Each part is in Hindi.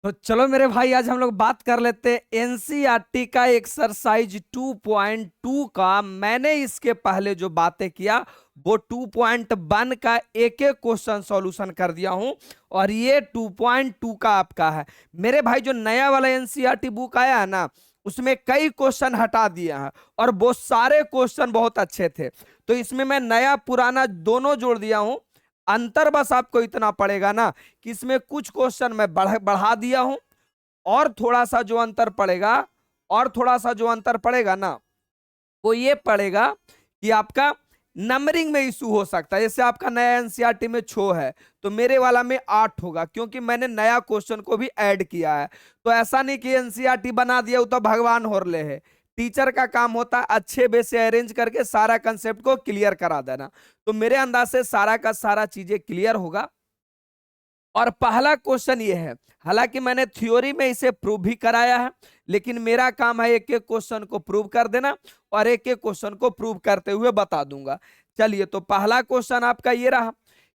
तो चलो मेरे भाई, आज हम लोग बात कर लेते हैं एनसीईआरटी का एक्सरसाइज 2.2 का। मैंने इसके पहले जो बातें किया वो 2.1 का एक एक क्वेश्चन सॉल्यूशन कर दिया हूं, और ये 2.2 का आपका है मेरे भाई। जो नया वाला एनसीईआरटी बुक आया है ना, उसमें कई क्वेश्चन हटा दिए हैं और वो सारे क्वेश्चन बहुत अच्छे थे। तो इसमें मैं नया पुराना दोनों जोड़ दिया हूं। अंतर बस आपको इतना पड़ेगा ना कि इसमें कुछ क्वेश्चन मैं बढ़ा दिया हूं, और थोड़ा सा जो अंतर पड़ेगा, और थोड़ा सा जो अंतर पड़ेगा ना, वो ये पड़ेगा कि आपका नंबरिंग में इशू हो सकता है। जैसे आपका नया एनसीईआरटी में 6 है, तो मेरे वाला में 8 होगा, क्योंकि मैंने नया क्वेश्चन को भी ऐड किया है। तो ऐसा नहीं कि एनसीईआरटी बना दिया तो भगवान होर ले है। टीचर का काम होता है अच्छे वे से अरेंज करके सारा कंसेप्ट को क्लियर करा देना। तो मेरे अंदाज से सारा का सारा चीजें क्लियर होगा। और पहला क्वेश्चन ये है, हालांकि मैंने थ्योरी में इसे प्रूव भी कराया है, लेकिन मेरा काम है एक एक क्वेश्चन को प्रूव कर देना, और एक एक क्वेश्चन को प्रूव करते हुए बता दूंगा। चलिए, तो पहला क्वेश्चन आपका ये रहा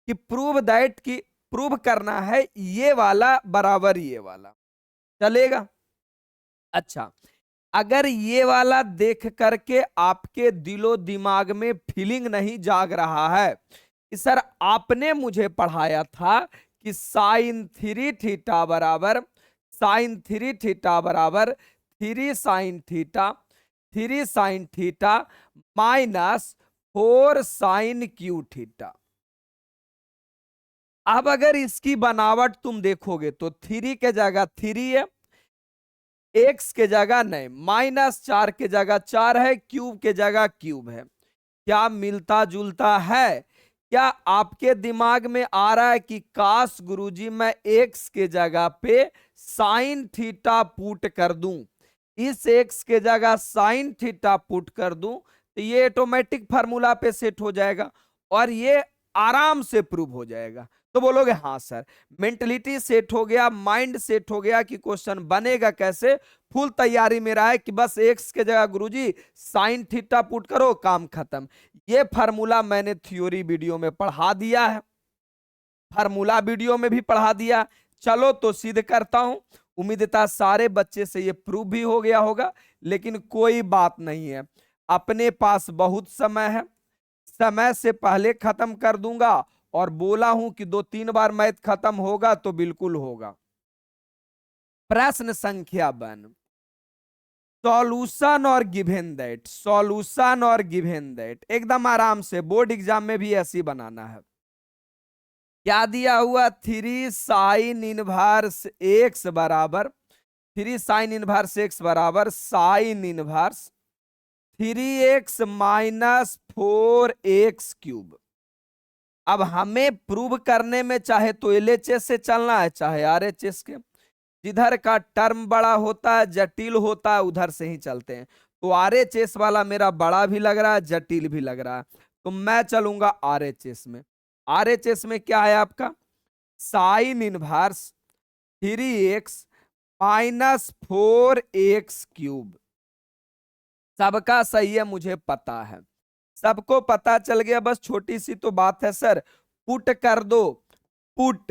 कि प्रूव दैट, की प्रूव करना है ये वाला बराबर ये वाला। चलेगा? अच्छा, अगर ये वाला देख करके आपके दिलो दिमाग में फीलिंग नहीं जाग रहा है कि सर आपने मुझे पढ़ाया था कि साइन 3 थीटा बराबर, साइन 3 थीटा बराबर 3 sine theta, 3 sine theta minus 4 sine cube theta. अब अगर इसकी बनावट तुम देखोगे तो 3 के जगह 3 है, एक्स के जगह नहीं, -4 के जगह 4 है, क्यूब के जगह क्यूब है। क्या मिलता जुलता है? क्या आपके दिमाग में आ रहा है कि काश गुरुजी मैं एक्स के जगह पे साइन थीटा पुट कर दूं, इस एक्स के जगह साइन थीटा पुट कर दूं, तो ये ऑटोमेटिक फार्मूला पे सेट हो जाएगा और ये आराम से प्रूव हो जाएगा। तो बोलोगे हाँ सर, मेंटलिटी सेट हो गया, माइंड सेट हो गया कि क्वेश्चन बनेगा कैसे। फुल तैयारी मेरा है कि बस एक्स के जगह गुरुजी साइन थीटा पुट करो, काम खत्म। ये फार्मूला मैंने थ्योरी वीडियो में पढ़ा दिया है, फार्मूला वीडियो में भी पढ़ा दिया। चलो तो सिद्ध करता हूं। उम्मीद था सारे बच्चे से ये प्रूव भी हो गया होगा, लेकिन कोई बात नहीं है, अपने पास बहुत समय है, समय से पहले खत्म कर दूंगा। और बोला हूं कि 2-3 बार मैथ खत्म होगा तो बिल्कुल होगा। प्रश्न संख्या 1, सॉल्यूशन और गिवन दैट, सॉल्यूशन और गिवन दैट एकदम आराम से बोर्ड एग्जाम में भी ऐसी बनाना है। क्या दिया हुआ? 3 साइन इनवर्स एक्स बराबर, 3 साइन इनवर्स एक्स बराबर sine inverse 3x minus 4x cube. अब हमें प्रूव करने में चाहे तो एलएचएस से चलना है, चाहे आरएचएस के, जिधर का टर्म बड़ा होता है, जटिल होता है, उधर से ही चलते हैं। तो आरएचएस वाला मेरा बड़ा भी लग रहा है, जटिल भी लग रहा है, तो मैं चलूंगा आरएचएस में। आरएचएस में क्या है आपका? Sine inverse 3x minus 4x cube. सबका सही है, मुझे पता है, सबको पता चल गया। बस छोटी सी तो बात है सर, पुट कर दो, पुट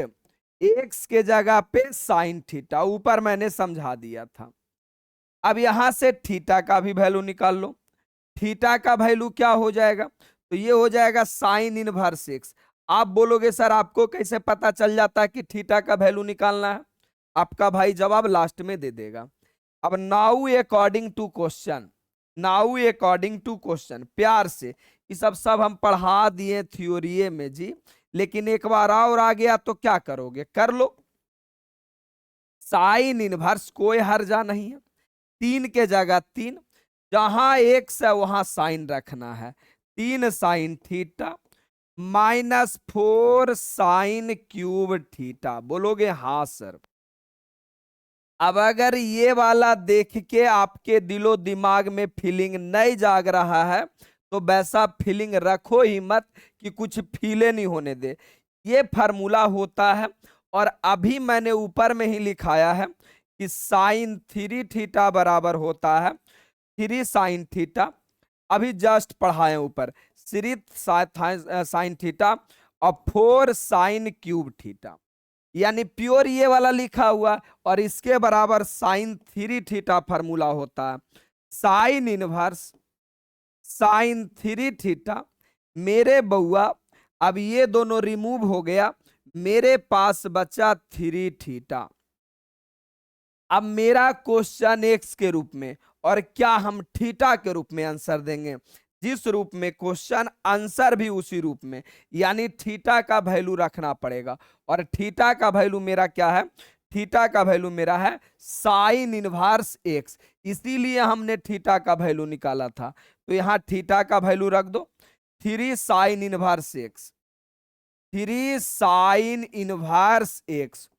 एक्स के जगह पे साइन थीटा, ऊपर मैंने समझा दिया था। अब यहां से थीटा का भी वैल्यू निकाल लो। थीटा का वैल्यू क्या हो जाएगा? तो ये हो जाएगा साइन इनवर्स एक्स। आप बोलोगे सर आपको कैसे पता चल जाता है कि थीटा का वैल्यू निकालना है? आपका भाई जवाब लास्ट में दे देगा। अब now according to question, now according to question, प्यार से ये सब हम पढ़ा दिए थ्योरी में जी, लेकिन एक बार और आ गया तो क्या करोगे? कर लो। साइन इनवर्स कोई हर्जा नहीं है, 3 के जगह 3, जहां एक्स है वहां साइन रखना है। 3 sine theta minus 4 sine cube theta. बोलोगे हाँ सर। अब अगर ये वाला देख के आपके दिलो दिमाग में फीलिंग नहीं जाग रहा है, तो वैसा फीलिंग रखो ही मत कि कुछ फीले नहीं होने दे। ये फार्मूला होता है, और अभी मैंने ऊपर में ही लिखाया है कि साइन 3 थीटा बराबर होता है 3 साइन थीटा। अभी जस्ट पढ़ाए ऊपर 3 साइन थीटा और 4 साइन क्यूब थीटा, यानी प्योर ये वाला लिखा हुआ और इसके बराबर साइन 3 थीटा फार्मूला होता है। Sine inverse sine 3 theta. मेरे बउआ अब ये दोनों रिमूव हो गया, मेरे पास बचा 3 थीटा। अब मेरा क्वेश्चन एक्स के रूप में, और क्या हम थीटा के रूप में आंसर देंगे? जिस रूप में क्वेश्चन आंसर भी उसी रूप में, यानी थीटा का वैल्यू रखना पड़ेगा। और थीटा का वैल्यू मेरा क्या है? थीटा का वैल्यू मेरा है साइन इनवर्स एक्स, इसीलिए हमने थीटा का वैल्यू निकाला था। तो यहां थीटा का वैल्यू रख दो, 3 sine inverse x, 3 sine inverse x.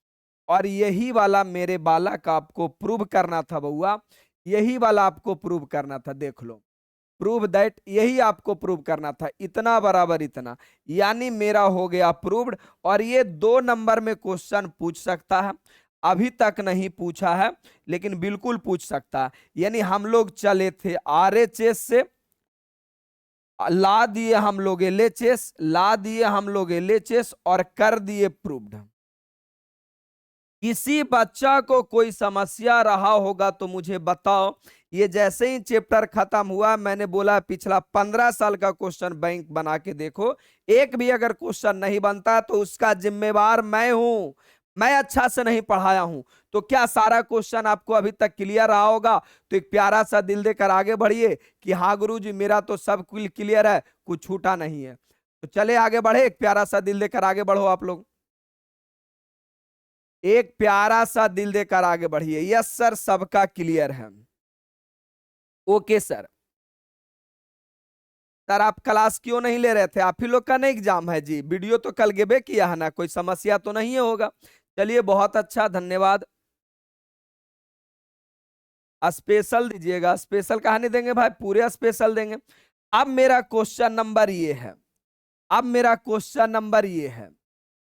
और यही वाला मेरे बालक आपको प्रूव करना था बउआ, यही वाला आपको प्रूव करना था। देख लो, प्रूव दैट, यही आपको प्रूव करना था, इतना बराबर इतना, यानी मेरा हो गया प्रूव्ड। और ये 2 नंबर में क्वेश्चन पूछ सकता है, अभी तक नहीं पूछा है लेकिन बिल्कुल पूछ सकता है। यानी हम लोग चले थे आरएचएस से, ला दिए हम लोग एलएचएस, ला दिए हम लोग एलएचएस और कर दिए प्रूव्ड। किसी बच्चा को कोई समस्या रहा होगा तो मुझे बताओ। ये जैसे ही चैप्टर खत्म हुआ, मैंने बोला पिछला 15 साल का क्वेश्चन बैंक बना के देखो, एक भी अगर क्वेश्चन नहीं बनता तो उसका जिम्मेवार मैं हूं। मैं अच्छा से नहीं पढ़ाया हूं। तो क्या सारा क्वेश्चन आपको अभी तक क्लियर रहा होगा? तो एक प्यारा सा दिल देकर आगे बढ़िए कि हाँ गुरुजी मेरा तो सब कुछ क्लियर है, कुछ छूटा नहीं है। तो चले आगे बढ़े, एक प्यारा सा दिल देकर आगे बढ़ो आप लोग, एक प्यारा सा दिल देकर आगे बढ़िए। यस सर, सबका क्लियर है। Okay sir. सर आप क्लास क्यों नहीं ले रहे थे? आप ही लोग का नहीं एग्जाम है जी, वीडियो तो कल गेबे किया है ना, कोई समस्या तो नहीं होगा। चलिए बहुत अच्छा, धन्यवाद। स्पेशल दीजिएगा, स्पेशल कहा नहीं देंगे भाई, पूरे स्पेशल देंगे। अब मेरा क्वेश्चन नंबर ये है, अब मेरा क्वेश्चन नंबर ये है,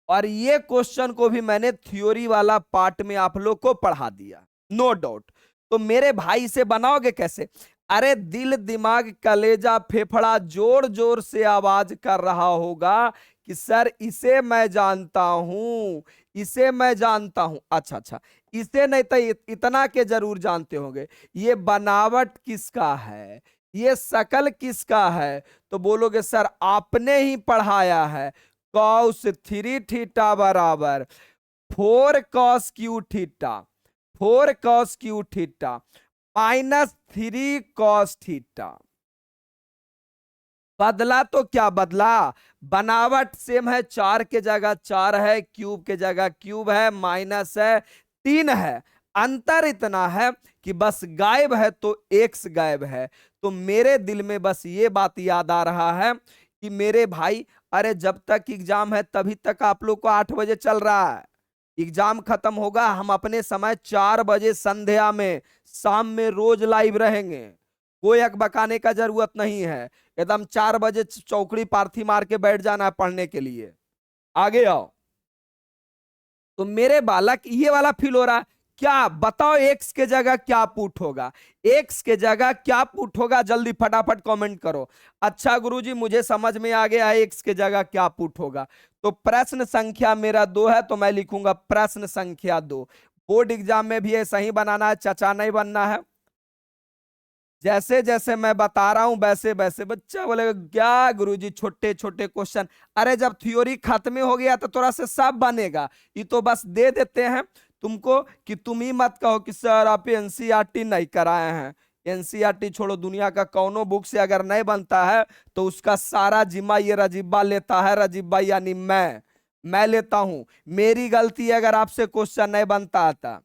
और ये क्वेश्चन को भी मैंने थ्योरी वाला पार्ट में आप लोग को पढ़ा दिया, नो डाउट। तो मेरे भाई से बनाओगे कैसे? अरे दिल दिमाग कलेजा फेफड़ा जोर जोर से आवाज कर रहा होगा कि सर इसे मैं जानता हूं, इसे मैं जानता हूं। अच्छा अच्छा, इसे नहीं तो इतना के जरूर जानते होंगे, ये बनावट किसका है, ये शकल किसका है? तो बोलोगे सर आपने ही पढ़ाया है, कॉस 3 थीटा बराबर 4 cos Q theta, 4 cos Q theta minus 3 cos theta. बदला तो क्या बदला? बनावट सेम है, 4 के जगह 4 है, क्यूब के जगह क्यूब है, माइनस है 3 है। अंतर इतना है कि बस गायब है तो एक्स गायब है। तो मेरे दिल में बस ये बात याद आ रहा है कि मेरे भाई, अरे जब तक एग्जाम है तभी तक आप लोग को 8 बजे चल रहा है, एग्जाम खत्म होगा हम अपने समय 4 बजे संध्या में, शाम में रोज लाइव रहेंगे। कोई अकबकाने का जरूरत नहीं है, एकदम 4 बजे चौकड़ी पार्थी मार के बैठ जाना है पढ़ने के लिए। आगे आओ। तो मेरे बालक ये वाला फील हो रहा है क्या? बताओ एक्स के जगह क्या पुट होगा, एक्स के जगह क्या पुट होगा? जल्दी फटाफट कमेंट करो। अच्छा गुरुजी मुझे समझ में आ गया है एक्स के जगह क्या पुट होगा। तो प्रश्न संख्या मेरा 2 है, तो मैं लिखूंगा प्रश्न संख्या 2। बोर्ड एग्जाम में भी ऐसा ही बनाना है, चचा नहीं बनना है। जैसे जैसे मैं बता रहा हूं वैसे वैसे बच्चा बोलेगा क्या गुरुजी छोटे छोटे क्वेश्चन। अरे जब थ्योरी खत्म हो गया तो थोड़ा से सब बनेगा। ये तो बस दे देते हैं तुमको कि तुम ही मत कहो कि सर आप एनसीईआरटी नहीं कराए हैं। एनसीईआरटी छोड़ो, दुनिया का कौनो बुक से अगर नहीं बनता है तो उसका सारा जिम्मा ये रजीबा लेता है। रजीबा यानी मैं लेता हूं। मेरी गलती है अगर आपसे क्वेश्चन नहीं बनता आता।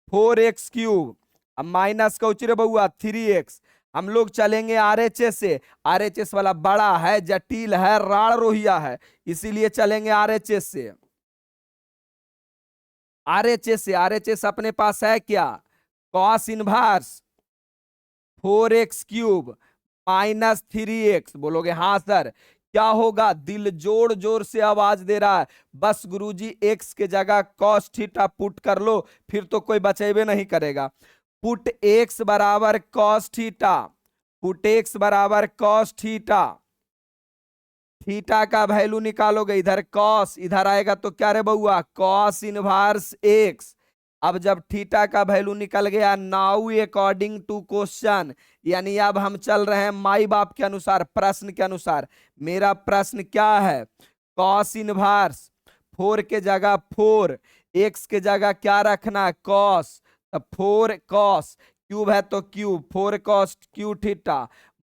4x क्यूब, अब माइनस का उचरे बहुआ 3x। हम लोग चलेंगे आरएचएस से, आरएचएस वाला बड़ा है, जटिल है, राड़ रोहिया है, इसीलिए चलेंगे आरएचएस से। आरएचएस से, आरएचएस अपने पास है क्या? Cos inverse 4x cube minus 3x। बोलोगे हाँ सर, क्या होगा? दिल जोर जोर से आवाज दे रहा है, बस गुरुजी एक्स के जगह कॉस थीटा पुट कर लो, फिर तो कोई बचेबे नहीं करेगा। पुट एक्स बराबर कॉस थीटा, पुट एक्स बराबर कॉस थीटा। थीटा का वैल्यू निकालोगे, इधर कॉस, इधर आएगा तो क्या रे बउआ? Cos inverse x. अब जब थीटा का वैल्यू निकल गया, नाउ अकॉर्डिंग टू क्वेश्चन, यानी अब हम चल रहे हैं माई बाप के अनुसार, प्रश्न के अनुसार। मेरा प्रश्न क्या है, कॉस इनवर्स, 4 के जगह 4, एक्स के जगह क्या रखना है, कॉस, तो 4 कॉस, क्यूब है तो cube, 4 cos Q theta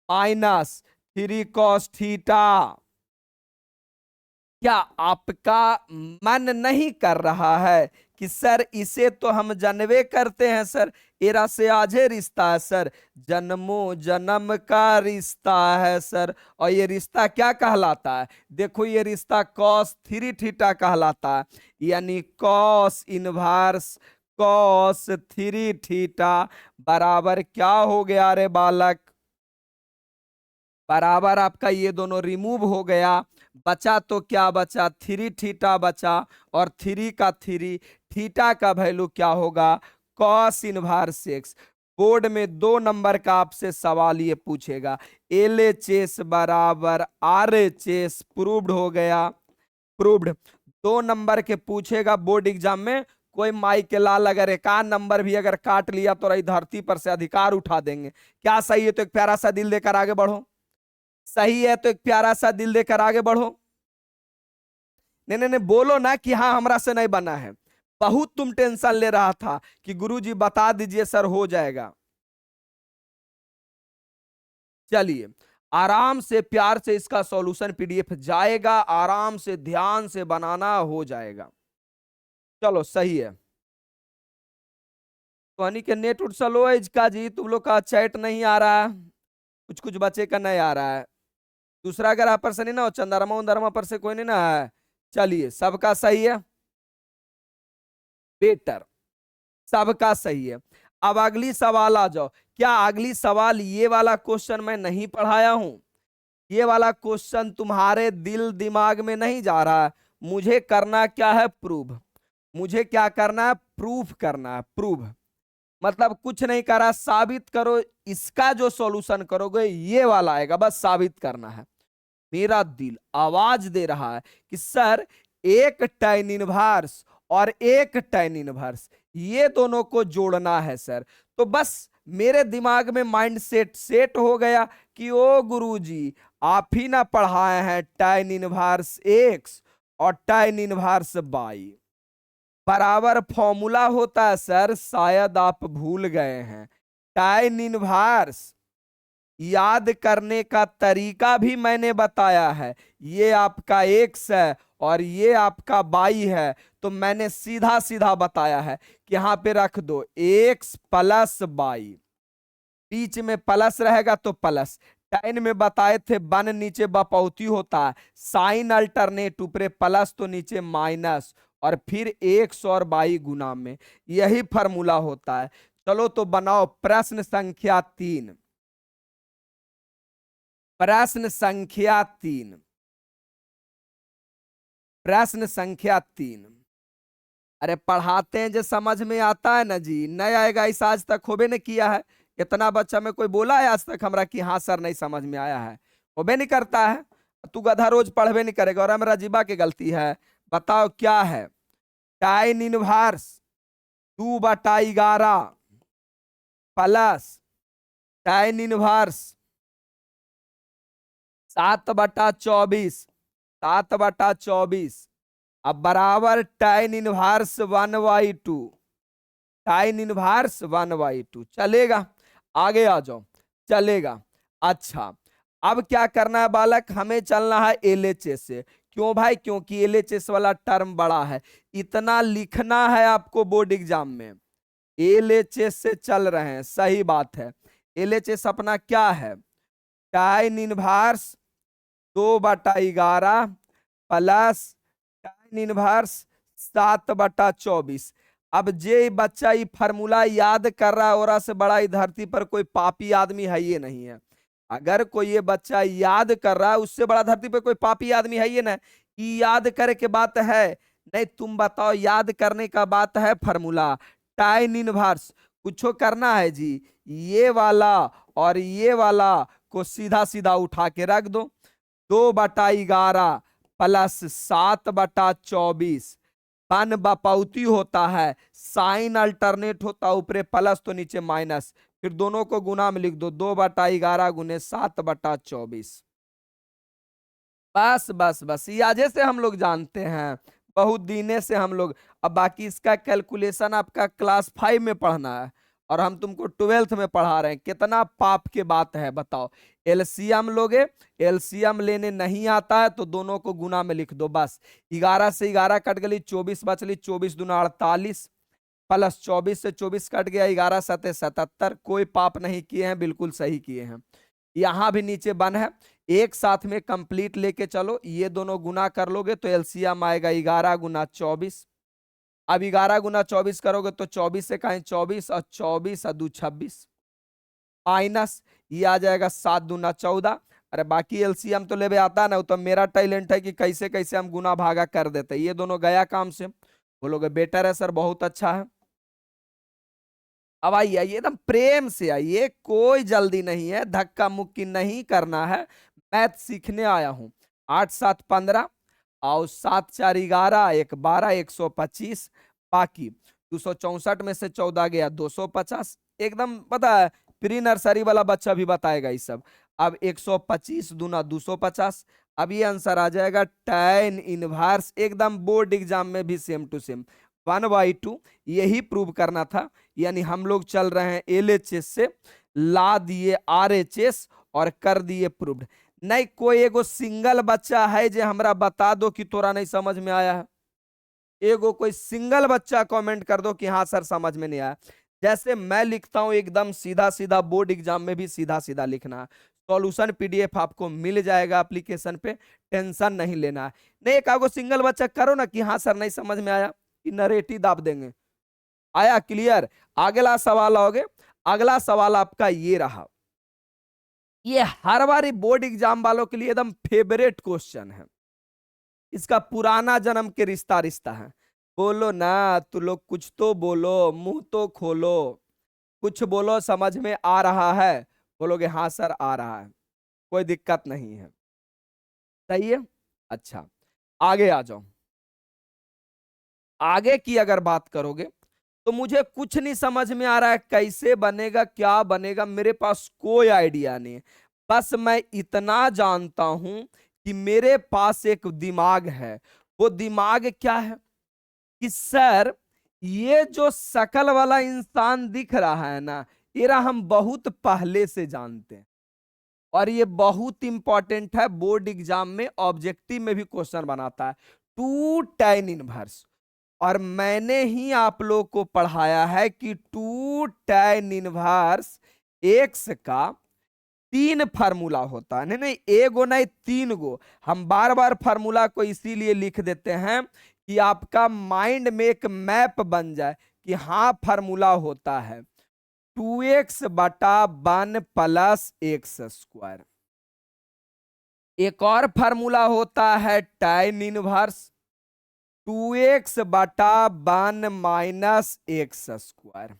minus 3 cos theta. क्या आपका मन नहीं कर रहा है कि सर इसे तो हम जानवे करते हैं सर, एरा से आजे रिश्ता है सर, जन्मों जन्म का रिश्ता है सर। और ये रिश्ता क्या कहलाता है, देखो ये रिश्ता कॉस 3 थीटा कहलाता है, यानी कॉस इनवर्स कॉस 3 थीटा बराबर क्या हो गया रे बालक, बराबर आपका ये दोनों रिमूव हो गया, बचा तो क्या बचा, 3 थीटा बचा, और 3 का 3, थीटा का वैल्यू क्या होगा, कॉस इनवर्स एक्स। बोर्ड में 2 नंबर का आपसे सवाल ये पूछेगा, LHS बराबर RHS, प्रूव्ड हो गया, प्रूव्ड। 2 नंबर के पूछेगा बोर्ड एग्जाम में, कोई माई के लाल अगर एक आध नंबर भी अगर काट लिया तो रही धरती पर से अधिकार उठा देंगे। क्या सही है तो एक प्यारा सा दिल देकर आगे बढ़ो, सही है तो एक प्यारा सा दिल देकर आगे बढ़ो। नहीं नहीं नहीं, बोलो ना कि हाँ हमरा से नहीं बना है, बहुत तुम टेंशन ले रहा था कि गुरुजी बता दीजिए सर हो जाएगा। चलिए आराम से प्यार से इसका सॉल्यूशन PDF जाएगा, आराम से ध्यान से बनाना, हो जाएगा। चलो सही है। तो के नेट उठ स्लो है इसका जी, तुम लोग का चैट नहीं आ रहा है, कुछ कुछ बच्चे का नहीं आ रहा है। दूसरा अगर आप पर से नहीं ना हो, चंद्रमा उंदरमा पर से कोई नहीं ना है, चलिए सबका सही है, बेटर, सबका सही है। अब अगली सवाल आ जाओ, क्या अगली सवाल ये वाला क्वेश्चन मैं नहीं पढ़ाया हूं, ये वाला क्वेश्चन तुम्हारे दिल दिमाग में नहीं जा रहा है, मुझे करना क्या है, प्रूव, मुझे क्या करना है, प्रूफ करना है, प्रूव मतलब कुछ नहीं करा, साबित करो, इसका जो सॉल्यूशन करोगे ये वाला आएगा, बस साबित करना है। मेरा दिल आवाज दे रहा है कि सर एक tan इनवर्स और एक tan इनवर्स ये दोनों को जोड़ना है सर। तो बस मेरे दिमाग में माइंड सेट हो गया कि ओ गुरुजी आप ही ना पढ़ाए हैं tan इनवर्स x और tan इनवर्स y बराबर फॉर्मूला होता है सर, शायद आप भूल गए हैं। tan इनवर्स याद करने का तरीका भी मैंने बताया है, ये आपका x है और ये आपका y है, तो मैंने सीधा सीधा बताया है कि यहां पे रख दो x प्लस y, बीच में प्लस रहेगा तो प्लस। tan में बताए थे बन नीचे बपौती होता है, साइन अल्टरनेट ऊपरे प्लस तो नीचे माइनस, और फिर x और y गुना में, यही फॉर्मूला होता है। चलो तो बनाओ प्रश्न संख्या 3, प्रश्न संख्या 3, प्रश्न संख्या 3। अरे पढ़ाते हैं जो समझ में आता है ना जी, नहीं आएगा इस आज तक होबे नहीं किया है, इतना बच्चा में कोई बोला है आज तक हमरा कि हाँ सर नहीं समझ में आया है, होबे नहीं करता है। तू गधा रोज पढ़बे नहीं करेगा, और मेरा जीबा की गलती है। बताओ क्या है, tan inverse 2/11 plus tan inverse 7/24, 7/24, अब बराबर tan इनवर्स 1/2, tan इनवर्स 1/2 चलेगा, आगे आ जाओ, चलेगा। अच्छा अब क्या करना है बालक, हमें चलना है LHS से। क्यों भाई, क्योंकि LHS वाला टर्म बड़ा है, इतना लिखना है आपको बोर्ड एग्जाम में, LHS से चल रहे हैं, सही बात है। LHS अपना क्या है, tan inverse 2/11 plus tan inverse 7/24। अब जे बच्चा ये फार्मूला याद कर रहा है, और से बड़ा ही धरती पर कोई पापी आदमी है ये नहीं है। अगर कोई ये बच्चा याद कर रहा है, उससे बड़ा धरती पर कोई पापी आदमी है ये ना, ये याद करे के बात है नहीं। तुम बताओ, याद करने का बात है फार्मूला, tan इनवर्स कुछ करना है जी, ये वाला और ये वाला को सीधा सीधा उठा के रख दो, 2/11 प्लस 7/24 वन बपौती होता है, साइन अल्टरनेट होता है, ऊपरे प्लस तो नीचे माइनस, फिर दोनों को गुना में लिख दो, 2/11 गुने 7/24। बस बस बस, ये आजे से हम लोग जानते हैं, बहुत दीने से हम लोग। अब बाकी इसका कैलकुलेशन आपका क्लास 5 में पढ़ना है, और हम तुमको 12th में पढ़ा रहे हैं। कितना पाप के बात है बताओ। एलसीएम लोगे, एलसीएम लेने नहीं आता है तो दोनों को गुना में लिख दो बस। 11 से 11 कट गई, 24 बचली, 24 दूना 48, प्लस 24 से 24 कट गया, 11 सते 77। कोई पाप नहीं किए हैं, बिल्कुल सही किए हैं। यहां भी नीचे बन है, एक साथ में कंप्लीट लेके चलो, ये दोनों गुना कर लोगे तो एलसीएम आएगा 11 गुना 24। अब 11 गुना 24 करोगे तो 24 से कहें 24, और 24 और 2 26, माइनस ये आ जाएगा 7 दूना 14। अरे बाकी एलसीएम तो लेवे आता ना, वो तो मेरा टैलेंट है कि कैसे कैसे हम गुना भागा कर देते। ये दोनों गया काम से, बोलोगे बेटर है सर, बहुत अच्छा है। अब आइए आइए एकदम प्रेम से आइए, कोई जल्दी नहीं है, धक्का मुक्की नहीं करना है, मैथ सीखने आया हूं। 8 7 15 और 7 4 11, 1 12, 125, बाकी 264 में से 14 गया 250, एकदम पता है, प्री नर्सरी वाला बच्चा भी बताएगा ये सब। अब 125 दूना 250। अब ये आंसर आ जाएगा tan इनवर्स, एकदम बोर्ड एग्जाम में भी सेम टू सेम 1/2। यही प्रूव करना था, यानी हम लोग चल रहे हैं एलएचएस से, ला दिए आरएचएस और कर दिए प्रूव्ड। नहीं कोई एगो सिंगल बच्चा है जो हमरा बता दो कि तोरा नहीं समझ में आया है, एगो कोई सिंगल बच्चा कमेंट कर दो कि हाँ सर समझ में नहीं आया। जैसे मैं लिखता हूं एकदम सीधा सीधा, बोर्ड एग्जाम में भी सीधा सीधा लिखना है। सॉल्यूशन पीडीएफ आपको मिल जाएगा एप्लीकेशन पे, टेंशन नहीं लेना है। नहीं एक आगो सिंगल बच्चा करो ना कि हाँ सर नहीं समझ में आया, कि नरेटिव दाब देंगे। आया क्लियर? अगला सवाल आओगे, अगला सवाल आपका ये रहा, ये हर बार बोर्ड एग्जाम वालों के लिए एकदम फेवरेट क्वेश्चन है। इसका पुराना जन्म के रिश्ता रिश्ता है। बोलो ना, तू लोग कुछ तो बोलो, मुंह तो खोलो, कुछ बोलो, समझ में आ रहा है? बोलोगे हाँ सर आ रहा है, कोई दिक्कत नहीं है, सही है। अच्छा आगे आ जाओ। आगे की अगर बात करोगे तो मुझे कुछ नहीं समझ में आ रहा है, कैसे बनेगा क्या बनेगा, मेरे पास कोई आइडिया नहीं है। बस मैं इतना जानता हूं कि मेरे पास एक दिमाग है। वो दिमाग क्या है कि सर ये जो शकल वाला इंसान दिख रहा है ना, ये हम बहुत पहले से जानते हैं, और ये बहुत इंपॉर्टेंट है, बोर्ड एग्जाम में ऑब्जेक्टिव में भी क्वेश्चन बनाता है। 2 tan इनवर्स, और मैंने ही आप लोग को पढ़ाया है कि 2 tan इनवर्स एक्स का 3 फार्मूला होता है। नहीं नहीं एगो नहीं 3 गो। हम बार बार फार्मूला को इसीलिए लिख देते हैं कि आपका माइंड में एक मैप बन जाए कि हाँ फार्मूला होता है 2x/1 प्लस एक्स स्क्वायर। एक और फार्मूला होता है tan inverse 2x/1 minus x square.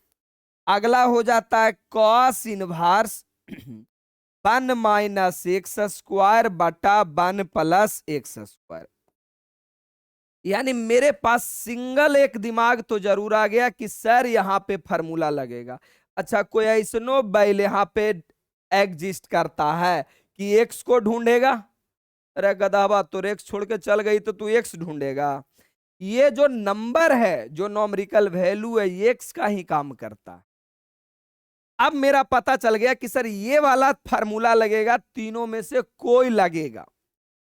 अगला हो जाता है cos inverse 1 minus x square बटा 1 प्लस एक्स स्क्वायर। यानी मेरे पास सिंगल एक दिमाग तो जरूर आ गया कि सर यहाँ पे फार्मूला लगेगा। अच्छा कोई ऐसनो बैल यहाँ पे एग्जिस्ट करता है कि एक्स को ढूंढेगा? अरे गधावा, तो एक्स छोड़ के चल गई तो तू एक्स ढूंढेगा? ये जो नंबर है, जो नॉमरिकल वैल्यू है, ये एक्स का ही काम करता है। अब मेरा पता चल गया कि सर ये वाला फार्मूला लगेगा, तीनों में से कोई लगेगा।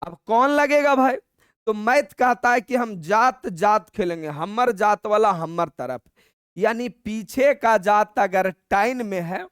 अब कौन लगेगा भाई? तो मैथ कहता है कि हम जात जात खेलेंगे, हमर जात वाला हमर तरफ, यानी पीछे का जात अगर टाइन में है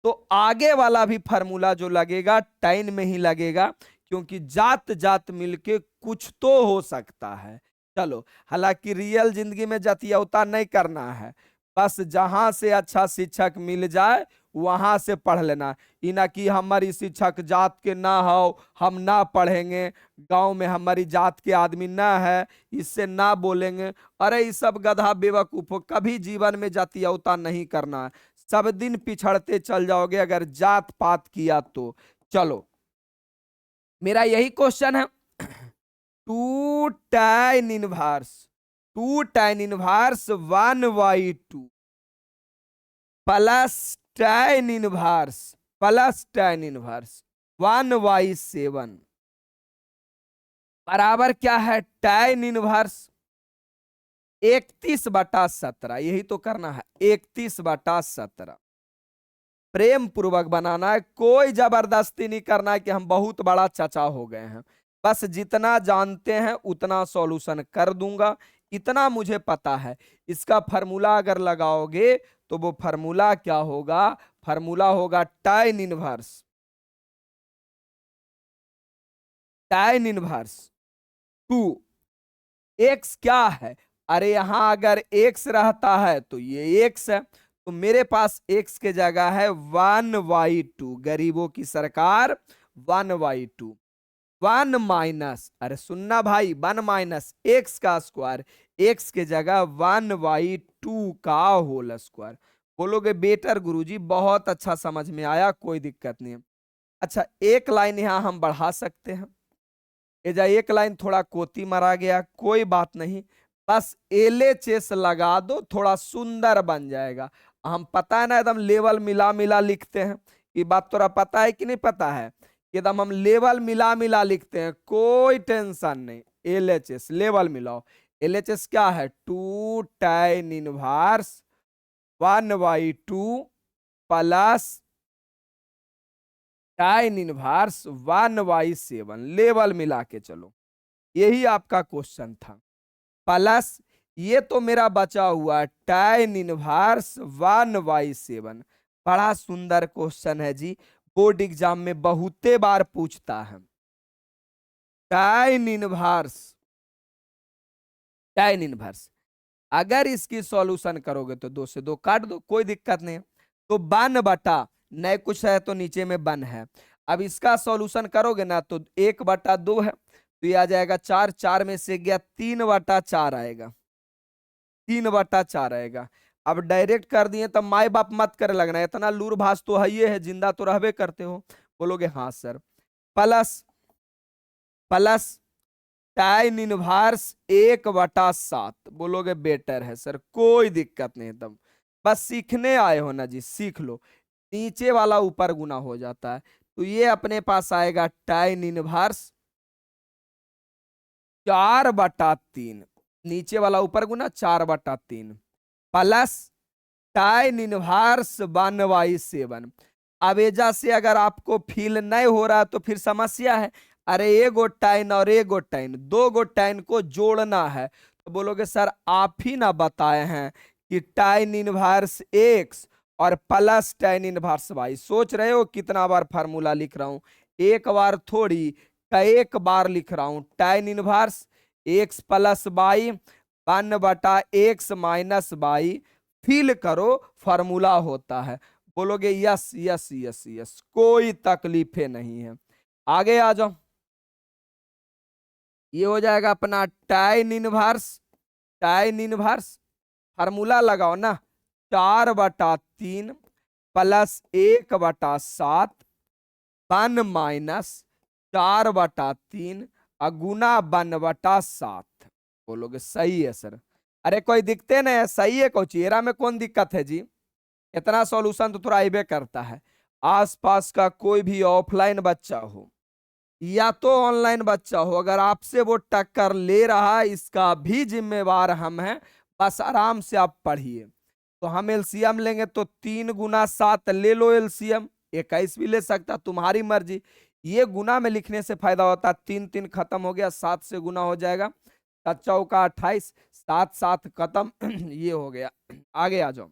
तो आगे वाला भी फार्मूला जो लगेगा टाइन में ही लगेगा, क्योंकि जात जात मिलके कुछ तो हो सकता है। चलो, हालांकि रियल जिंदगी में जातीयता नहीं करना है, बस जहां से अच्छा शिक्षक मिल जाए वहां से पढ़ लेना। ई ना कि हमारी शिक्षक जात के ना हो, हम ना पढ़ेंगे, गांव में हमारी जात के आदमी ना है, इससे ना बोलेंगे। अरे ये सब गधा बेवकूफो, कभी जीवन में जातीयता नहीं करना है, सब दिन पिछड़ते चल जाओगे अगर जात पात किया तो। चलो मेरा यही क्वेश्चन है 2 tan inverse two tan inverse 1/2 plus tan inverse 1/7 बराबर क्या है tan इनवर्स 31/17। यही तो करना है 31/17। प्रेम पूर्वक बनाना है, कोई जबरदस्ती नहीं करना है कि हम बहुत बड़ा चचा हो गए हैं। बस जितना जानते हैं उतना सॉल्यूशन कर दूंगा, इतना मुझे पता है। इसका फार्मूला अगर लगाओगे तो वो फार्मूला क्या होगा, फार्मूला होगा tan इनवर्स 2। एक्स क्या है, अरे यहां अगर एक्स रहता है तो ये एक्स है, तो मेरे पास एक्स के जगह है 1/2। गरीबों की सरकार 1/2। 1 माइनस, अरे सुनना भाई, 1 माइनस एक्स का स्क्वायर, एक्स के जगह 1/2 का होल स्क्वायर। बोलोगे बेटर गुरुजी, बहुत अच्छा समझ में आया, कोई दिक्कत नहीं है। अच्छा एक लाइन यहां हम बढ़ा सकते हैं, एजा एक लाइन थोड़ा कोती मरा गया, कोई बात नहीं, बस LHS लगा दो, थोड़ा सुंदर बन जाएगा। हम पता है ना एकदम लेवल मिला मिला लिखते हैं, ये बात थोड़ा पता है कि नहीं पता है, एकदम हम लेवल मिला मिला लिखते हैं, कोई टेंशन नहीं। LHS लेवल मिलाओ, LHS क्या है 2 tan inverse 1/2 plus tan inverse 1/7। Level मिला के चलो, यही आपका क्वेश्चन था। प्लस ये तो मेरा बचा हुआ tan इनवर्स 1/7। बड़ा सुंदर क्वेश्चन है जी, बोर्ड एग्जाम में बहुते बार पूछता है। tan इनवर्स अगर इसकी सॉल्यूशन करोगे तो 2 से 2 काट दो, कोई दिक्कत नहीं है। तो 1/, नए कुछ है तो नीचे में 1 है। अब इसका सॉल्यूशन करोगे ना तो 1/2 है, तो ये आ जाएगा 4, 4 में से गया 3/4 आएगा, 3/4 आएगा। अब डायरेक्ट कर दिए तब माए बाप मत करे लगना, इतना लूर भास तो है, ये है जिंदा तो रहबे करते हो। बोलोगे हाँ sir. Plus plus tan inverse 1/7। बोलोगे बेटर है सर, कोई दिक्कत नहीं, तब बस सीखने आए हो ना जी, सीख लो। नीचे वाला ऊपर गुना हो जाता है, तो ये अपने पास आएगा tan इनवर्स 4/3, नीचे वाला ऊपर गुना 4/3 प्लस tan इनवर्स 1/7। अब एजा से अगर आपको फील नहीं हो रहा तो फिर समस्या है। अरे एगो tan और एगो tan, 2 tan को जोड़ना है, तो बोलोगे सर आप ही ना बताए हैं कि tan इनवर्स x और प्लस tan इनवर्स y। सोच रहे हो कितना बार फार्मूला लिख रहा हूं, एक बार थोड़ी, कई बार लिख रहा हूं। tan inverse x plus y 1/x minus y, feel करो फार्मूला होता है। बोलोगे यस यस यस यस, कोई तकलीफें नहीं है। आगे आ जाओ, ये हो जाएगा अपना tan इनवर्स फार्मूला लगाओ ना, 4/3 प्लस 1/7 1 माइनस 4/3 अगुना 1/7। बोलोगे सही है सर, अरे कोई दिक्कते नहीं है, सही है, कोई चेहरा में कौन दिक्कत है जी, इतना सॉल्यूशन तो थोड़ा आइबे करता है। आसपास का कोई भी ऑफलाइन बच्चा हो या तो ऑनलाइन बच्चा हो, अगर आपसे वो टक्कर ले रहा है, इसका भी जिम्मेवार हम हैं। बस आराम से आप पढ़िए। तो हम एलसीएम लेंगे तो 3 × 7 ले लो एलसीएम, 21 भी ले सकता, तुम्हारी मर्जी। ये गुना में लिखने से फायदा होता, 3 3 खत्म हो गया, 7 से गुना हो जाएगा, 7 चौका 28, 7 7 खत्म ये हो गया। आगे आ जाओ,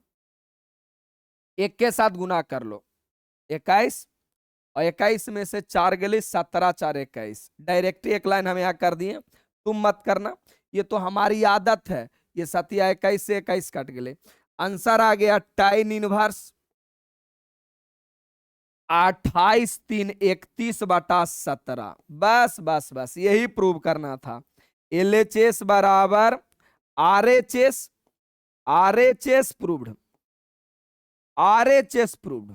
1 के साथ गुना कर लो, 21 और 21 में से 4 गए, 17 4 21, डायरेक्ट एक लाइन हम यहाँ कर दिए, तुम मत करना, ये तो हमारी आदत है। ये 7 21 से 21 कट गए, आंसर आ गया tan इनवर्स 28 3 31/17। बस बस बस यही प्रूव करना था। LHS बराबर RHS, RHS proved, RHS proved.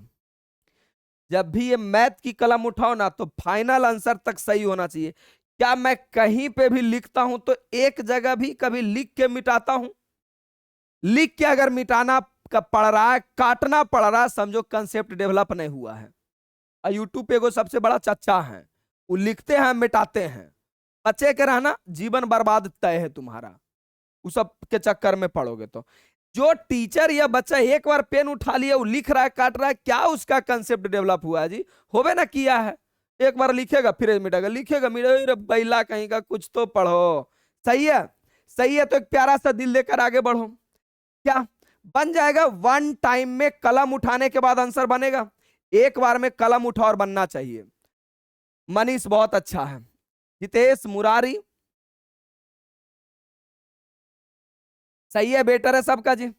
जब भी ये मैथ की कलम उठाओ ना तो फाइनल आंसर तक सही होना चाहिए, क्या मैं कहीं पे भी लिखता हूं तो एक जगह भी कभी लिख के मिटाता हूं? लिख के अगर मिटाना पड़ रहा है, काटना पड़ रहा है, समझो कंसेप्ट डेवलप नहीं हुआ है। और यूट्यूब पे एगो सबसे बड़ा चच्चा है, वो लिखते हैं मिटाते हैं। बचे के रहना, जीवन बर्बाद तय है तुम्हारा, उस सब के चक्कर में पड़ोगे तो। जो टीचर या बच्चा एक बार पेन उठा लिया, वो लिख रहा है काट रहा है, क्या उसका कंसेप्ट डेवलप हुआ है जी? होवे ना किया है। एक बार लिखेगा फिर मिटेगा, लिखेगा मिटेगा, बैला कहीं का, कुछ तो पढ़ो। सही है, सही है। तो एक प्यारा सा दिल लेकर आगे बढ़ो। क्या बन जाएगा? वन टाइम में कलम उठाने के बाद आंसर बनेगा। एक बार में कलम उठा और बनना चाहिए। मनीष बहुत अच्छा है। हितेश मुरारी सही है, बेटर है सबका जी।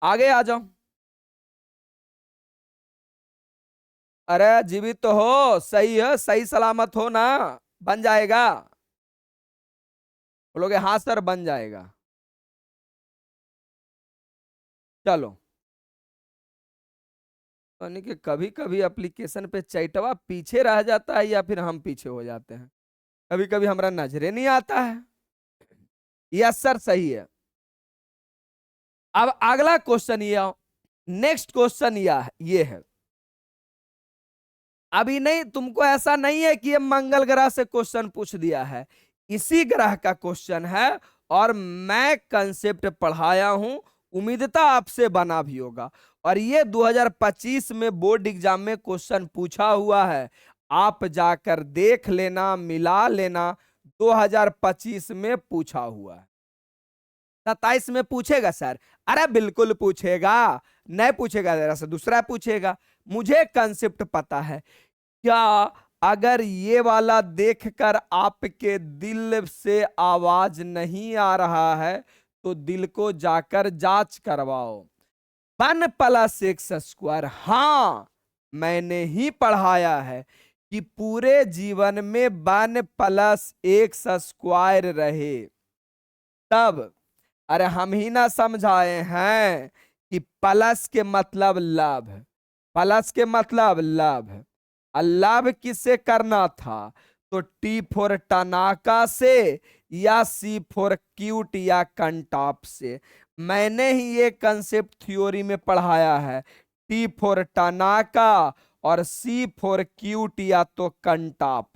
आगे आ जाओ। अरे जीवित तो हो, सही है, सही सलामत हो ना, बन जाएगा। बोलोगे हाँ सर बन जाएगा। चलो, यानी कि कभी कभी एप्लीकेशन पे चैटवा पीछे रह जाता है या फिर हम पीछे हो जाते हैं, कभी कभी हमारा नजरे नहीं आता है। यस सर सही है। अब अगला क्वेश्चन ये आओ, नेक्स्ट क्वेश्चन ये है। अभी नहीं, तुमको ऐसा नहीं है कि ये मंगल ग्रह से क्वेश्चन पूछ दिया है, इसी ग्रह का क्वेश्चन है। और मैं कंसेप्ट पढ़ाया हूं, उम्मीदता आपसे बना भी होगा। और ये 2025 में बोर्ड एग्जाम में क्वेश्चन पूछा हुआ है, आप जाकर देख लेना, मिला लेना। 2025 में पूछा हुआ है। 27 में पूछेगा सर? अरे बिल्कुल पूछेगा, नहीं पूछेगा जरा से दूसरा पूछेगा। मुझे कंसेप्ट पता है। क्या अगर ये वाला देखकर आपके दिल से आवाज नहीं आ रहा है तो दिल को जाकर जांच करवाओ। 1+x², हाँ मैंने ही पढ़ाया है कि पूरे जीवन में 1+x² रहे तब। अरे हम ही ना समझाए हैं कि प्लस के मतलब लाभ, प्लस के मतलब लाभ। लाभ किससे करना था? तो टी फॉर टनाका से या सी फॉर क्यूट या कंटाप से। मैंने ही ये कंसेप्ट थ्योरी में पढ़ाया है, टी फॉर टनाका और सी फॉर क्यूट या तो कंटाप।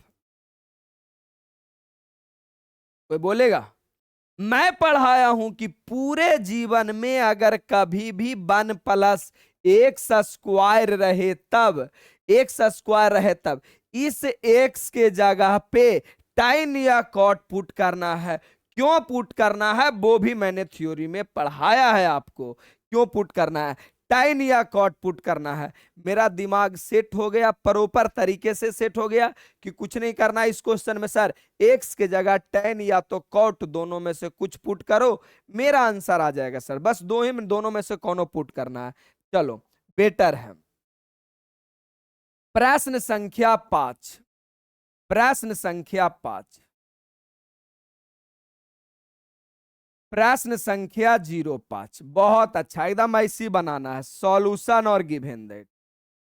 कोई बोलेगा? मैं पढ़ाया हूं कि पूरे जीवन में अगर कभी भी 1+x² रहे तब, x² रहे तब इस x के जगह पे टाइन या कॉट पुट करना है। क्यों पुट करना है वो भी मैंने थ्योरी में पढ़ाया है आपको, क्यों पुट करना है, टाइन या कॉट पुट करना है। मेरा दिमाग सेट हो गया, प्रॉपर तरीके से सेट हो गया कि कुछ नहीं करना है इस क्वेश्चन में सर, एक्स के जगह टेन या तो कॉट दोनों में से कुछ पुट करो, मेरा आंसर आ जाएगा सर। बस दोनों में से कौन पुट करना है। चलो बेटर है। प्रश्न संख्या 5, प्रश्न संख्या 5, प्रश्न संख्या 05। बहुत अच्छा, एकदम ऐसी बनाना है, सॉल्यूशन और गिवन दैट।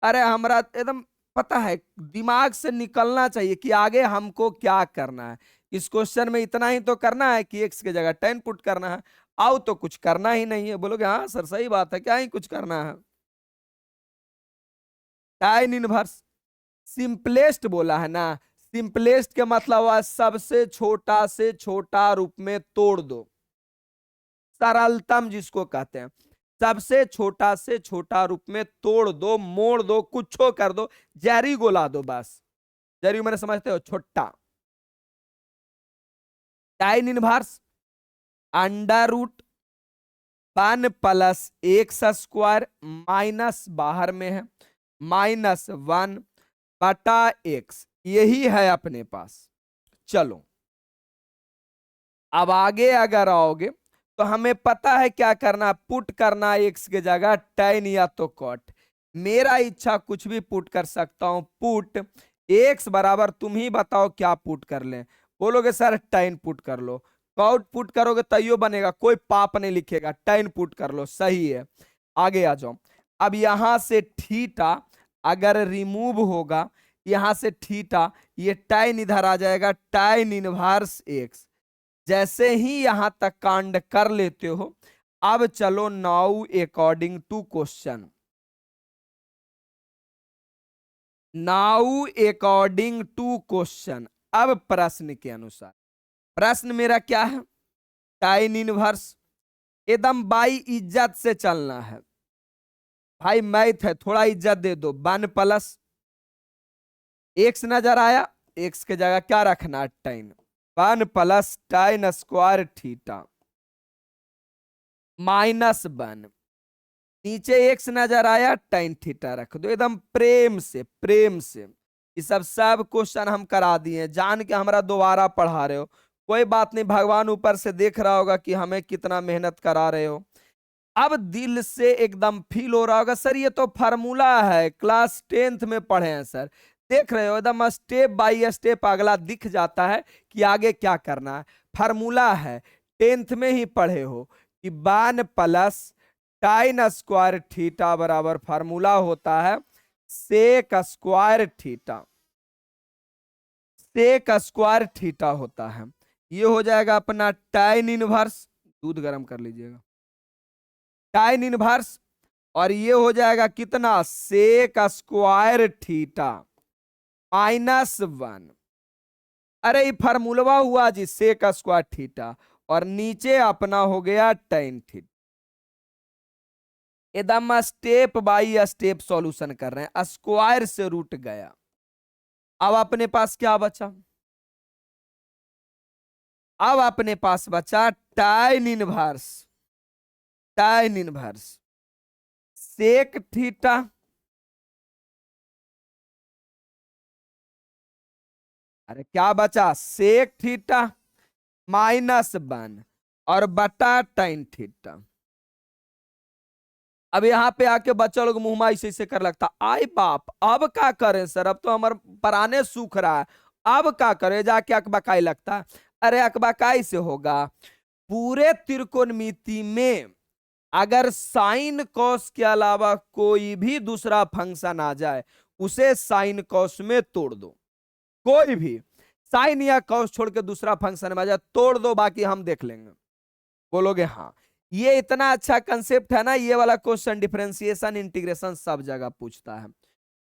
अरे हमरा एकदम पता है, दिमाग से निकलना चाहिए कि आगे हमको क्या करना है। इस क्वेश्चन में इतना ही तो करना है कि एक्स की जगह 10 पुट करना है, आओ तो कुछ करना ही नहीं है। बोलोगे हाँ सर सही बात है, क्या ही कुछ करना है। टाइन इनवर्स सिंपलेस्ट बोला है ना, सिंपलेस्ट के मतलब हुआ सबसे छोटा से छोटा रूप में तोड़ दो, सरलतम जिसको कहते हैं, सबसे छोटा से छोटा रूप में तोड़ दो, मोड़ दो, कुछ कर दो, जैरी गोला दो बस। जैरी मैंने समझते हो छोटा। टाइन inverse under root 1+x² minus बाहर में है -1/x, यही है अपने पास। चलो अब आगे अगर आओगे तो हमें पता है क्या करना, पुट करना एक्स के जगह tan या तो कॉट। मेरा इच्छा कुछ भी पुट कर सकता हूं, पुट एक्स बराबर, तुम ही बताओ क्या पुट कर लें। बोलोगे सर tan पुट कर लो, कॉट पुट करोगे तैयो बनेगा, कोई पाप नहीं लिखेगा, tan पुट कर लो, सही है। आगे आ जाओ। अब यहां से थीटा अगर रिमूव होगा, यहां से थीटा, ये tan इधर आ जाएगा, tan इनवर्स x। जैसे ही यहां तक कांड कर लेते हो, अब चलो now according to question. Now according to question, अब प्रश्न के अनुसार। प्रश्न मेरा क्या है? tan इनवर्स, एकदम बाई इज्जत से चलना है भाई, मैथ है, थोड़ा इज्जत दे दो। 1 प्लस एक्स नजर आया, एक्स के जगह क्या रखना? tan। 1 plus tan square theta -1, नीचे एक्स नजर आया, tan थीटा रख दो। एकदम प्रेम से, प्रेम से। ये सब क्वेश्चन हम करा दिए, जान के हमारा दोबारा पढ़ा रहे हो, कोई बात नहीं, भगवान ऊपर से देख रहा होगा कि हमें कितना मेहनत करा रहे हो। अब दिल से एकदम फील हो रहा होगा, सर ये तो फार्मूला है, क्लास 10th में पढ़े हैं सर। देख रहे हो एकदम स्टेप बाय स्टेप अगला दिख जाता है कि आगे क्या करना है। फार्मूला है, 10th में ही पढ़े हो कि 1 प्लस tan स्क्वायर थीटा बराबर फार्मूला होता है sec square theta. Sec square theta होता है, ये हो जाएगा अपना tan इनवर्स, दूध गर्म कर लीजिएगा, tan इनवर्स। और ये हो जाएगा कितना? Sec square theta -1। अरे ये फार्मूला हुआ जी, सेक स्क्वायर थीटा, और नीचे अपना हो गया tan थीटा। एकदम स्टेप बाय स्टेप सॉल्यूशन कर रहे हैं, स्क्वायर से रूट गया। अब अपने पास क्या बचा? अब अपने पास बचा tan inverse, tan inverse sec theta अरे क्या बचा? सेक थीटा -1 और बटा tan थीटा। अब यहाँ पे आके बच्चा लोग मुंह ऐसे ऐसे कर लगता, आई बाप अब क्या करें सर, अब तो हमारे पराने सूख रहा है, अब क्या करें? जाके अकबकाई लगता है। अरे अकबकाई से होगा? पूरे त्रिकोणमिति में अगर साइन कॉस के अलावा कोई भी दूसरा फंक्शन आ जाए, उसे साइन कॉस में तोड़ दो। कोई भी साइन या कॉस छोड़ के दूसरा फंक्शन में आ जाए, तोड़ दो, बाकी हम देख लेंगे। बोलोगे हाँ, ये इतना अच्छा कंसेप्ट है ना, ये वाला क्वेश्चन डिफरेंशिएशन इंटीग्रेशन सब जगह पूछता है।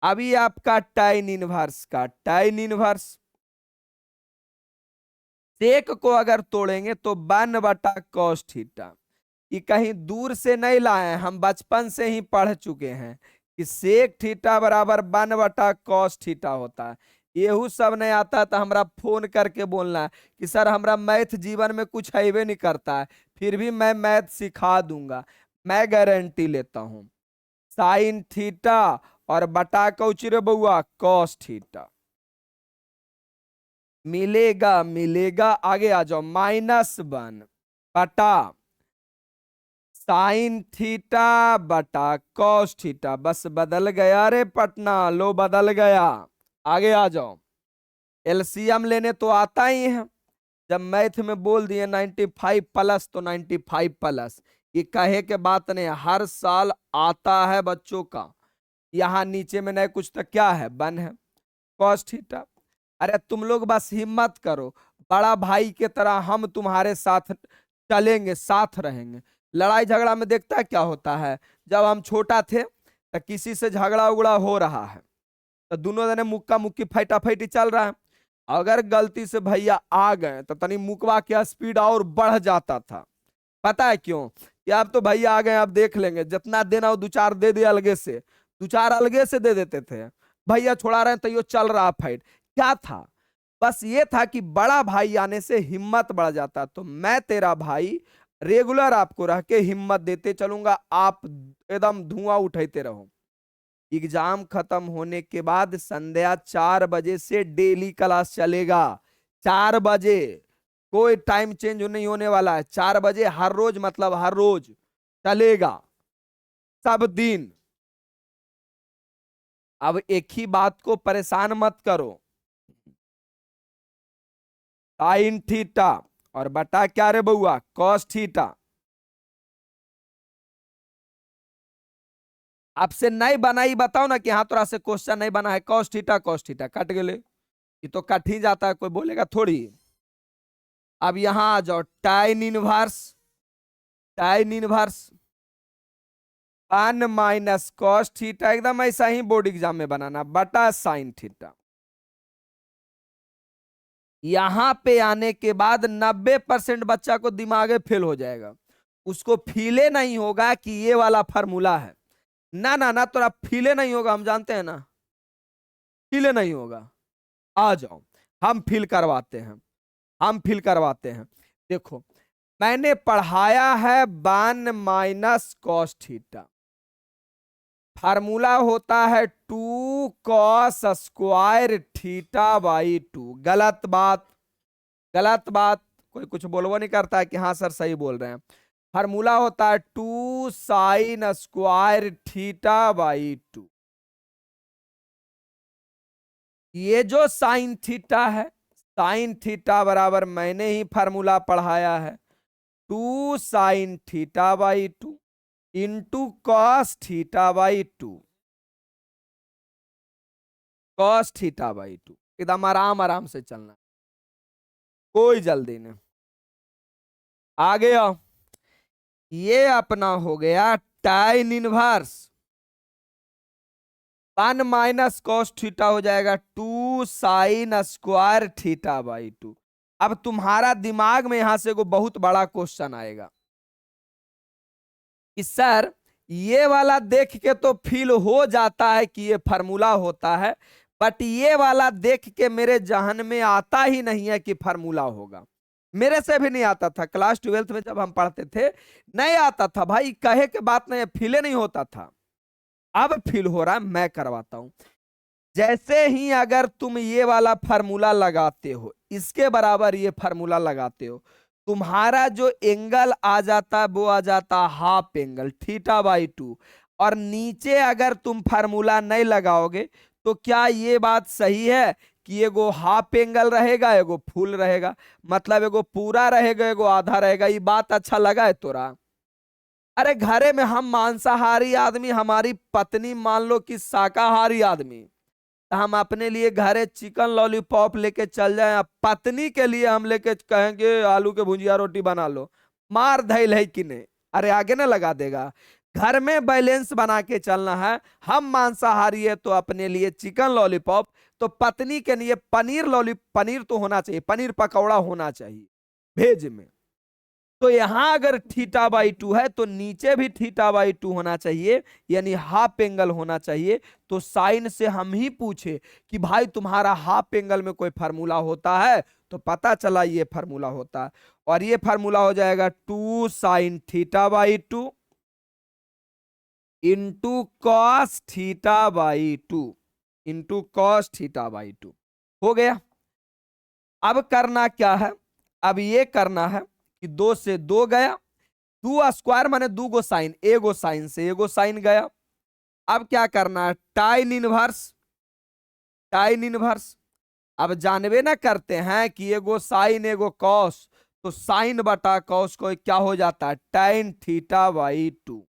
अभी आपका tan इनवर्स का tan इनवर्स सेक को अगर तोड़ेंगे तो 1 बटा cos थीटा। ये कहीं दूर से नहीं लाए, हम बचपन से ही पढ़ चुके हैं कि सेक थीटा बराबर 1 बटा cos थीटा होता है। येहू सब नहीं आता तो हमरा फोन करके बोलना है कि सर हमरा मैथ जीवन में कुछ हैवे नहीं करता है, फिर भी मैं मैथ सिखा दूंगा, मैं गारंटी लेता हूं। साइन थीटा और बटा कौचिरे बउआ cos थीटा मिलेगा, मिलेगा, आगे आ जाओ, -1 बटा साइन थीटा बटा cos थीटा। बस बदल गया रे पटना, लो बदल गया। आगे आ जाओ, एलसीएम लेने तो आता ही है, जब मैथ में बोल दिए 95 प्लस तो 95 प्लस, ये कहे के बात नहीं, हर साल आता है बच्चों का। यहां नीचे में नहीं कुछ तो क्या है? 1 है cos थीटा। अरे तुम लोग बस हिम्मत करो, बड़ा भाई के तरह हम तुम्हारे साथ चलेंगे, साथ रहेंगे। लड़ाई झगड़ा में देखता है क्या होता है, जब हम छोटा थे तो किसी से झगड़ा उगड़ा हो रहा है तो दोनों जने मुक्का मुक्की फैटा फैटी चल रहा है, अगर गलती से भैया आ गए तो तनी मुकवा के स्पीड और बढ़ जाता था। पता है क्यों? कि अब तो भैया आ गए, अब देख लेंगे, जितना देना हो 2-4 दे दे, अलगे से 2-4 अलगे से दे देते थे। भैया छोड़ा रहे हैं तो ये चल रहा फाइट, क्या था? बस ये था कि बड़ा भाई आने से हिम्मत बढ़ जाता। तो मैं तेरा भाई रेगुलर आपको रह के हिम्मत देते चलूंगा, आप एकदम धुआं उठाते रहो। एग्जाम खत्म होने के बाद संध्या 4 बजे से डेली क्लास चलेगा। 4 बजे, कोई टाइम चेंज नहीं होने वाला है, 4 बजे हर रोज, मतलब हर रोज चलेगा, सब दिन। अब एक ही बात को परेशान मत करो, साइन थीटा और बटा क्या रे बउआ? cos theta. आपसे नहीं बनाई बताओ ना कि हाँ तोरा से क्वेश्चन नहीं बना है। कॉस थीटा कट गए, ये तो कट ही जाता है, कोई बोलेगा थोड़ी। अब यहां आ जाओ, टाइन इनवर्स 1 - cos थीटा, एकदम ऐसा ही बोर्ड एग्जाम में बनाना, बटा साइन थीटा। यहां पे आने के बाद 90% बच्चा को दिमागे फेल हो जाएगा, उसको फीले नहीं होगा कि ये वाला फार्मूला है। ना ना ना, तोरा फीले नहीं होगा, हम जानते हैं ना, फीले नहीं होगा। आ जाओ, हम फील करवाते हैं, हम फील करवाते हैं। देखो, मैंने पढ़ाया है 1 - cos थीटा, फार्मूला होता है 2 cos² थीटा/2। गलत बात, गलत बात, कोई कुछ बोलबो नहीं करता है कि हाँ सर सही बोल रहे हैं। फार्मूला होता है 2 sin² थीटा/2। ये जो साइन थीटा है, साइन थीटा बराबर मैंने ही फार्मूला पढ़ाया है 2 sin θ/2 इंटू cos θ/2, cos θ/2। एकदम आराम आराम से चलना, कोई जल्दी नहीं। आ गया, ये अपना हो गया टाइन इनवर्स 1 - cos θ हो जाएगा 2 sin²θ/2। अब तुम्हारा दिमाग में यहां से को बहुत बड़ा क्वेश्चन आएगा कि सर ये वाला देख के तो फील हो जाता है कि ये फार्मूला होता है, बट ये वाला देख के मेरे जहन में आता ही नहीं है कि फार्मूला होगा। मेरे से भी नहीं आता था, क्लास 12th में जब हम पढ़ते थे नहीं आता था भाई, कहे के बात नहीं, फीले नहीं होता था। अब फील हो रहा है, मैं करवाता हूं। जैसे ही अगर तुम ये वाला फार्मूला लगाते हो, इसके बराबर ये फार्मूला लगाते हो, तुम्हारा जो एंगल आ जाता है वो आ जाता हाफ एंगल θ/2। और नीचे अगर तुम फार्मूला नहीं लगाओगे तो क्या ये बात सही है कि एगो हाफ एंगल रहेगा एगो फुल रहेगा, मतलब एगो पूरा रहेगा एगो आधा रहेगा? ये बात अच्छा लगा है तोरा? अरे घरे में हम मांसाहारी आदमी, हमारी पत्नी मान लो कि शाकाहारी आदमी, तो हम अपने लिए घरे चिकन लॉलीपॉप लेके चल जाए, पत्नी के लिए हम लेके कहेंगे आलू के भुजिया रोटी बना लो, मार धैल है कि नहीं? अरे आगे ना लगा देगा। घर में बैलेंस बना के चलना है। हम मांसाहारी है तो अपने लिए चिकन लॉलीपॉप, तो पत्नी के लिए पनीर तो होना चाहिए, पनीर पकौड़ा होना चाहिए भेज में। तो यहां अगर θ/2 है तो नीचे भी θ/2 होना चाहिए, यानी हाफ एंगल होना चाहिए। तो साइन से हम ही पूछे कि भाई तुम्हारा हाफ एंगल में कोई फार्मूला होता है, तो पता चला ये फार्मूला होता है। और ये फार्मूला हो जाएगा 2 sin θ/2 इंटू cos θ/2 हो गया। अब करना क्या है? अब ये करना है कि 2 से 2 गया, 2² माने 2 गो साइन, एगो साइन से एगो साइन गया। अब क्या करना है? Tan inverse, tan inverse. अब जानबे ना करते हैं कि एगो साइन एगो कॉस, तो साइन बटा कॉस को क्या हो जाता है? टाइन θ/2।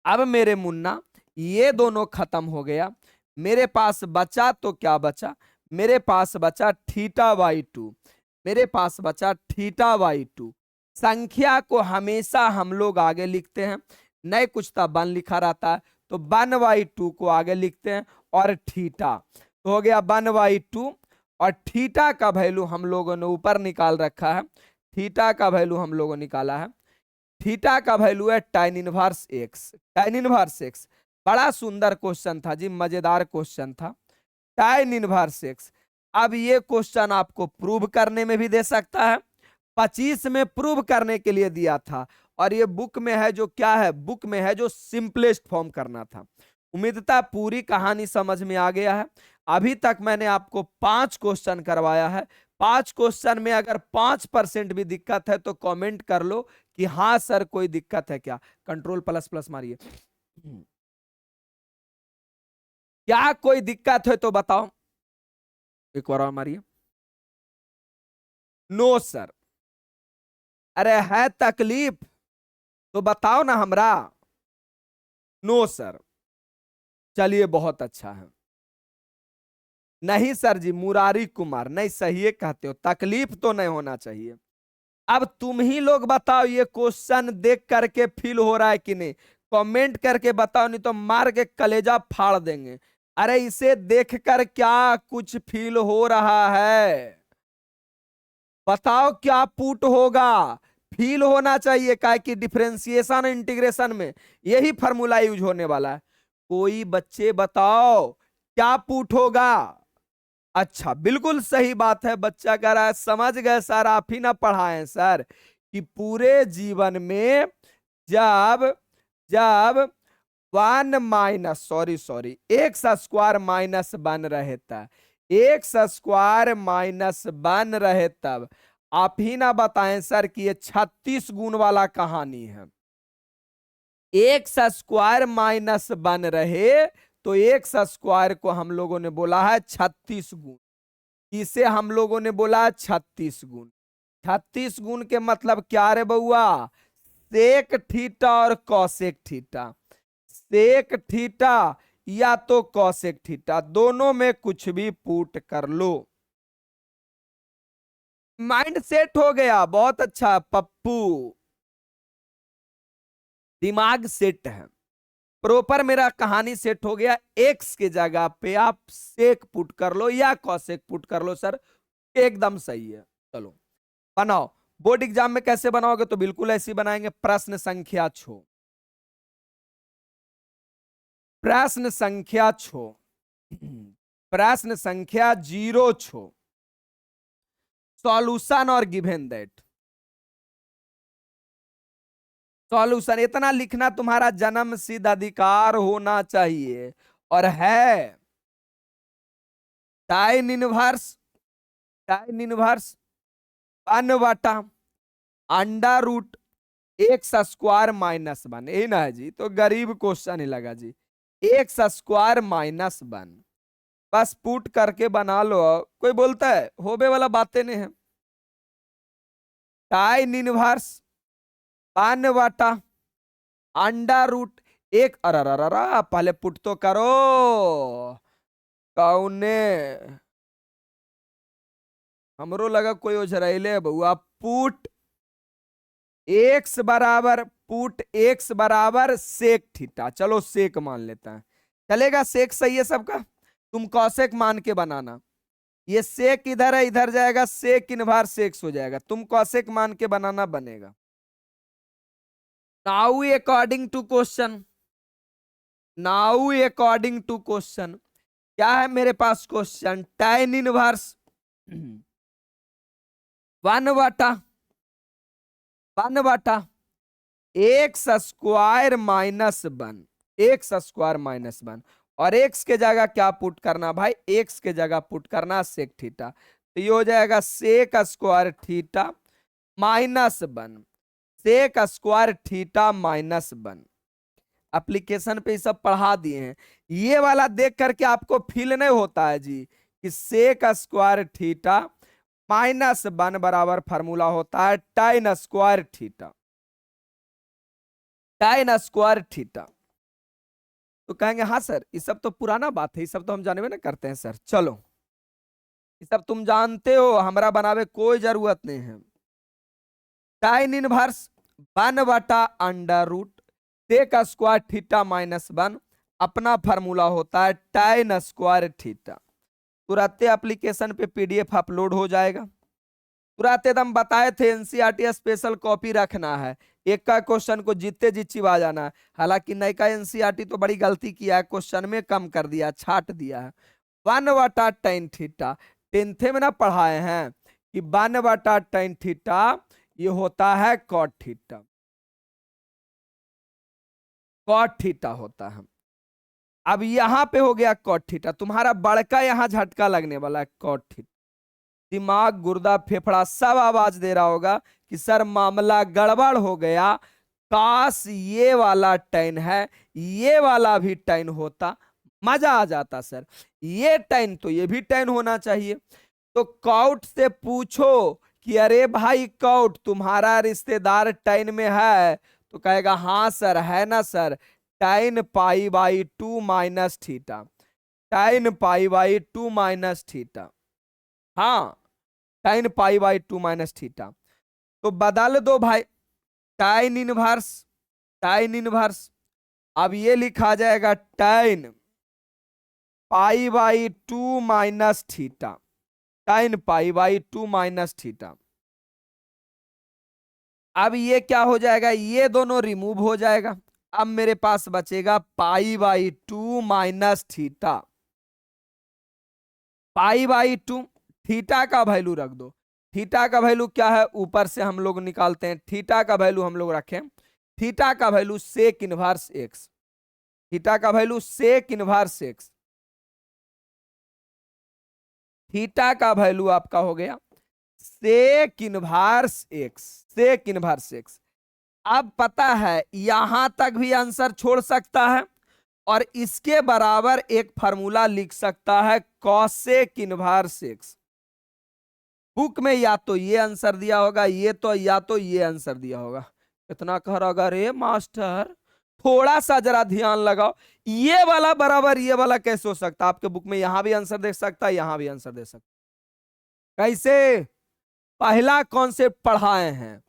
अब मेरे मुन्ना ये दोनों खत्म हो गया, मेरे पास बचा तो क्या बचा? मेरे पास बचा θ/2, मेरे पास बचा θ/2। संख्या को हमेशा हम लोग आगे लिखते हैं, नहीं कुछ तो 1 लिखा रहता है, तो 1/2 को आगे लिखते हैं और थीटा, तो हो गया 1/2। और थीटा का वैल्यू हम लोगों ने ऊपर निकाल रखा है, थीटा का वैल्यू हम लोगों ने निकाला है, थीटा का वैल्यू है tan inverse x, tan inverse x. बड़ा सुंदर क्वेश्चन था जी, मजेदार क्वेश्चन था, tan इनवर्स एक्स। अब ये क्वेश्चन आपको प्रूव करने में भी दे सकता है, 25 में प्रूव करने के लिए दिया था, और ये बुक में है जो क्या है, बुक में है जो सिंपलेस्ट फॉर्म करना था। उम्मीदता पूरी कहानी समझ में आ गया है। अभी तक मैंने आपको 5 क्वेश्चन करवाया है, 5 क्वेश्चन में अगर 5% भी दिक्कत है तो कमेंट कर लो कि हाँ सर कोई दिक्कत है क्या। कंट्रोल++ मारिए, क्या कोई दिक्कत है तो बताओ, एक बार और मारिए। No sir. अरे है तकलीफ तो बताओ ना हमरा। No sir. चलिए बहुत अच्छा है। नहीं सर जी, मुरारी कुमार नहीं, सही है कहते हो, तकलीफ तो नहीं होना चाहिए। अब तुम ही लोग बताओ, ये क्वेश्चन देख करके फील हो रहा है कि नहीं? कमेंट करके बताओ, नहीं तो मार के कलेजा फाड़ देंगे। अरे इसे देखकर क्या कुछ फील हो रहा है? बताओ क्या पुट होगा? फील होना चाहिए, काय कि डिफरेंशिएशन इंटीग्रेशन में यही फार्मूला यूज होने वाला है। कोई बच्चे बताओ क्या पुट होगा? अच्छा, बिल्कुल सही बात है, बच्चा कह रहा है समझ गए सर, आप ही ना पढ़ाएं सर, कि पूरे जीवन में जब जब one minus sorry sorry x square minus one रहे तब, एक्स स्क्वायर माइनस वन रहे तब, आप ही ना बताएं सर कि ये 36 गुण वाला कहानी है। एक्स स्क्वायर माइनस वन रहे तो एक्स स्क्वायर को हम लोगों ने बोला है 36 गुण, इसे हम लोगों ने बोला 36 गुण। 36 गुण के मतलब क्या रे बउआ? सेक थीटा और कौसेक थीटा, सेक थीटा या तो कौसेक थीटा, दोनों में कुछ भी पुट कर लो। माइंड सेट हो गया, बहुत अच्छा पप्पू, दिमाग सेट है प्रॉपर, मेरा कहानी सेट हो गया। एक्स के जगह पे आप सेक पुट कर लो या कौसेक पुट कर लो सर, एकदम सही है। चलो बनाओ। बोर्ड एग्जाम में कैसे बनाओगे? तो बिल्कुल ऐसी बनाएंगे। प्रश्न संख्या 6, प्रश्न संख्या 6, प्रश्न संख्या 06, सॉल्यूशन और गिवन दैट। सॉल्यूशन इतना लिखना तुम्हारा जन्म सिद्ध अधिकार होना चाहिए, और है tan inverse, tan inverse one बटा under root X square minus one, यही ना है जी? तो गरीब क्वेश्चन ही लगा जी, एक्स स्क्वायर माइनस वन, बस पुट करके बना लो। कोई बोलता है होबे वाला बातें नहीं है। टाइन इनवर्स वन बटा अंडर रूट एक, अरे पहले पुट तो करो कौने, हमरो लगा कोई ओझराइले बउआ। पुट एक्स बराबर, पुट एक्स बराबर सेक थीटा, चलो सेक मान लेता है, चलेगा? सेक सही है सबका, तुम कौसेक मान के बनाना। ये सेक इधर है, इधर जाएगा, सेक इनवर्स सेक्स हो जाएगा, तुम कौसेक मान के बनाना, बनेगा। Now according to question, now according to question क्या है मेरे पास? क्वेश्चन tan इनवर्स वन बटा X square minus one, X square minus one, और एक्स के जगह क्या पुट करना भाई? एक्स के जगह पुट करना सेक थीटा, तो ये हो जाएगा sec square theta minus one, sec square theta minus one. Application पे सब पढ़ा दिए हैं, ये वाला देख करके आपको फील नहीं होता है जी कि sec square theta minus one बराबर फार्मूला होता है tan square theta, tan square theta. तो कहेंगे हाँ सर ये सब तो पुराना बात है, ये सब तो हम जाने में ना करते हैं सर। चलो ये सब तुम जानते हो, हमारा बनावे कोई जरूरत नहीं है। टाइन इनवर्स वन बटा under root sec square theta minus one, अपना फार्मूला होता है टाइन स्क्वायर थीटा। तुरंत एप्लीकेशन पे पीडीएफ अपलोड हो जाएगा, तुरंत एकदम बताए थे। एनसीईआरटी स्पेशल कॉपी रखना है, एक का क्वेश्चन को जीते जी चिवा जाना है। हालांकि नई का एनसीईआरटी तो बड़ी गलती किया है, क्वेश्चन में कम कर दिया, छाट दिया है। वन बटा टेन थीटा, टेंथे में ना पढ़ाए हैं कि वन बटा टेन थीटा ये होता है कॉट थीटा, कॉट थीटा होता है। अब यहां पे हो गया कॉट थीटा, तुम्हारा बड़का यहां झटका लगने वाला है कॉट थीटा। दिमाग गुर्दा फेफड़ा सब आवाज दे रहा होगा कि सर मामला गड़बड़ हो गया, काश ये वाला टेन है, ये वाला भी टेन होता, मजा आ जाता सर। ये टेन तो ये भी टेन होना चाहिए। तो कॉट से पूछो कि अरे भाई कॉट तुम्हारा रिश्तेदार टेन में है, तो कहेगा हाँ सर है ना sir, tan pi by 2 minus theta, tan pi by 2 minus theta, हाँ tan pi by 2 minus theta. तो बदल दो भाई, tan इनवर्स, tan इनवर्स, अब ये लिखा जाएगा tan pi by 2 minus theta, tan pi by 2 minus theta. अब ये क्या हो जाएगा, ये दोनों रिमूव हो जाएगा। अब मेरे पास बचेगा पाई by 2 minus theta, pi by 2, theta का वैल्यू रख दो। थीटा का वैल्यू क्या है, ऊपर से हम लोग निकालते हैं। थीटा का वैल्यू हम लोग रखें, थीटा का value sec inverse x, theta का value sec inverse x, theta का वैल्यू आपका हो गया sec inverse x, sec inverse x. अब पता है यहां तक भी आंसर छोड़ सकता है और इसके बराबर एक फार्मूला लिख सकता है कॉसेक इनवर्स एक्स। बुक में या तो ये आंसर दिया होगा, ये तो या तो ये आंसर दिया होगा। इतना कह रहा होगा अरे मास्टर थोड़ा सा जरा ध्यान लगाओ, ये वाला बराबर ये वाला कैसे हो सकता है। आपके बुक में यहां भी आंसर दे सकता है, यहां भी आंसर दे सकता है। कैसे, पहला कॉन्सेप्ट पढ़ाए हैं,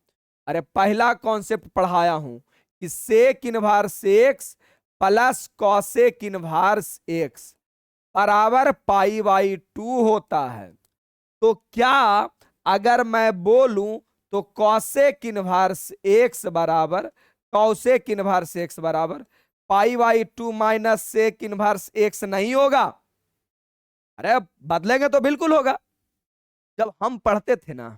अरे पहला कॉन्सेप्ट पढ़ाया हूं कि sec inverse X plus cosec inverse X बराबर पाई बाई 2 होता है। तो क्या अगर मैं बोलूं तो कॉसेक इनवर्स एक्स बराबर, कॉसेक इनवर्स एक्स बराबर pi by 2 minus sec inverse X नहीं होगा? अरे बदलेंगे तो बिल्कुल होगा। जब हम पढ़ते थे ना